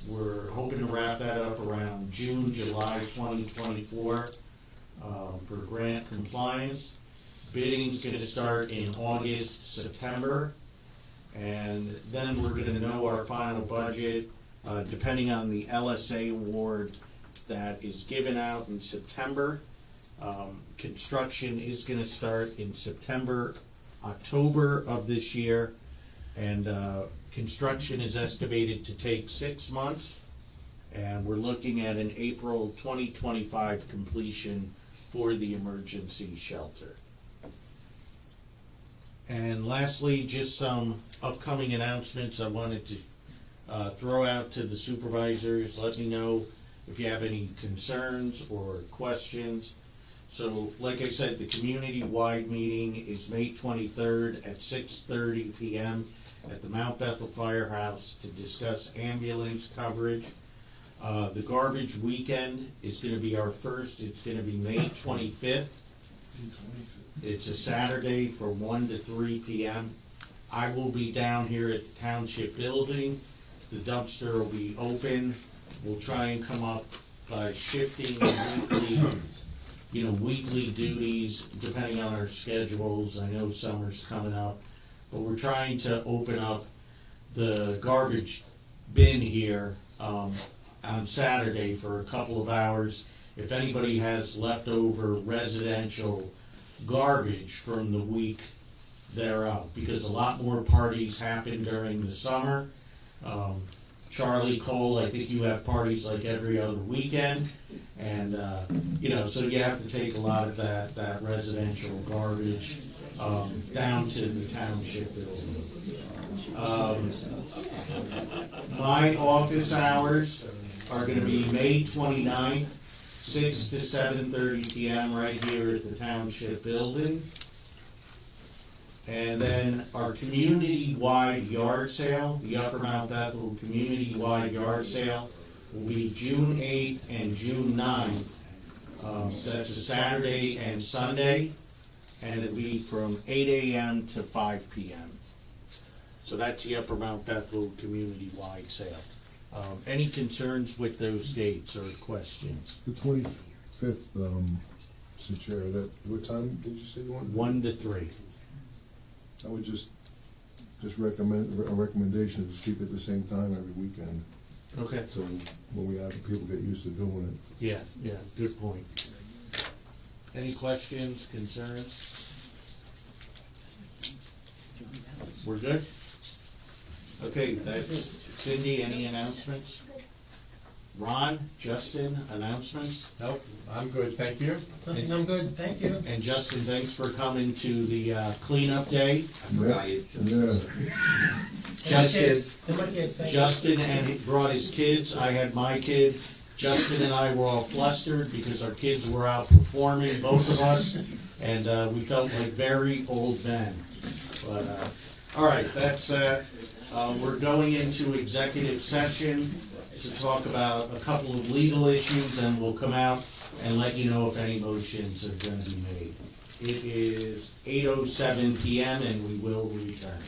We're hoping to wrap that up around June, July 2024 for grant compliance. Bidding's going to start in August, September, and then we're going to know our final budget depending on the LSA award that is given out in September. Construction is going to start in September, October of this year, and construction is estimated to take 6 months, and we're looking at an April 2025 completion for the emergency shelter. And lastly, just some upcoming announcements I wanted to throw out to the supervisors. Let me know if you have any concerns or questions. So, like I said, the community-wide meeting is May 23rd at 6:30 p.m. at the Mount Bethel Firehouse to discuss ambulance coverage. The garbage weekend is going to be our first. It's going to be May 25th. It's a Saturday from 1 to 3 p.m. I will be down here at the Township Building. The dumpster will be open. We'll try and come up by shifting weekly duties, depending on our schedules. I know summer's coming up, but we're trying to open up the garbage bin here on Saturday for a couple of hours. If anybody has leftover residential garbage from the week thereof, because a lot more parties happen during the summer. Charlie Cole, I think you have parties like every other weekend, and so you have to take a lot of that residential garbage down to the township building. My office hours are going to be May 29th, 6 to 7:30 p.m. right here at the township building. And then our community-wide yard sale, the Upper Mount Bethel community-wide yard sale, will be June 8th and June 9th. So that's a Saturday and Sunday, and it'll be from 8 a.m. to 5 p.m. So that's the Upper Mount Bethel community-wide sale. Any concerns with those dates or questions? The 25th, Mr. Chair, what time did you say you wanted? 1 to 3. I would just recommend, a recommendation, just keep it the same time every weekend. Okay. So when we have, people get used to doing it. Yeah, good point. Any questions, concerns? We're good? Okay, that's Cindy, any announcements? Ron, Justin, announcements? Nope, I'm good, thank you. Nothing, I'm good, thank you. And Justin, thanks for coming to the cleanup day. Yeah. Justin and he brought his kids. I had my kid. Justin and I were all flustered because our kids were out performing, both of us, and we felt like very old men. But all right, that's we're going into executive session to talk about a couple of legal issues, and we'll come out and let you know if any motions are going to be made. It is 8:07 p.m. and we will return.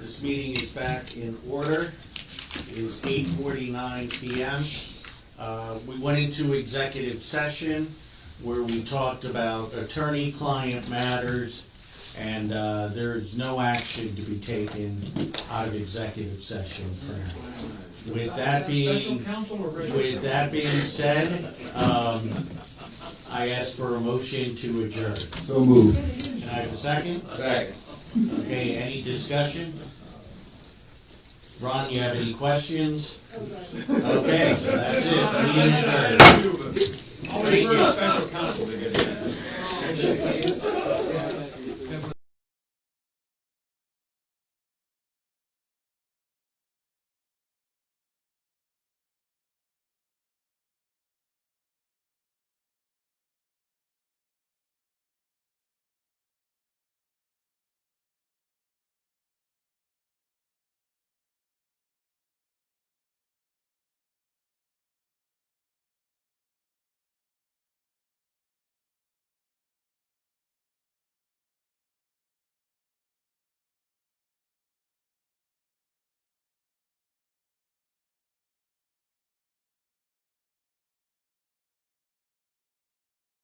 This meeting is back in order. It is 8:49 PM. We went into executive session where we talked about attorney-client matters, and there is no action to be taken out of executive session tonight. With that being said, I ask for a motion to adjourn. So moved. Can I have a second? Second. Okay, any discussion? Ron, you have any questions? Okay, that's it. Meeting adjourned. I'll refer to special counsel to get that.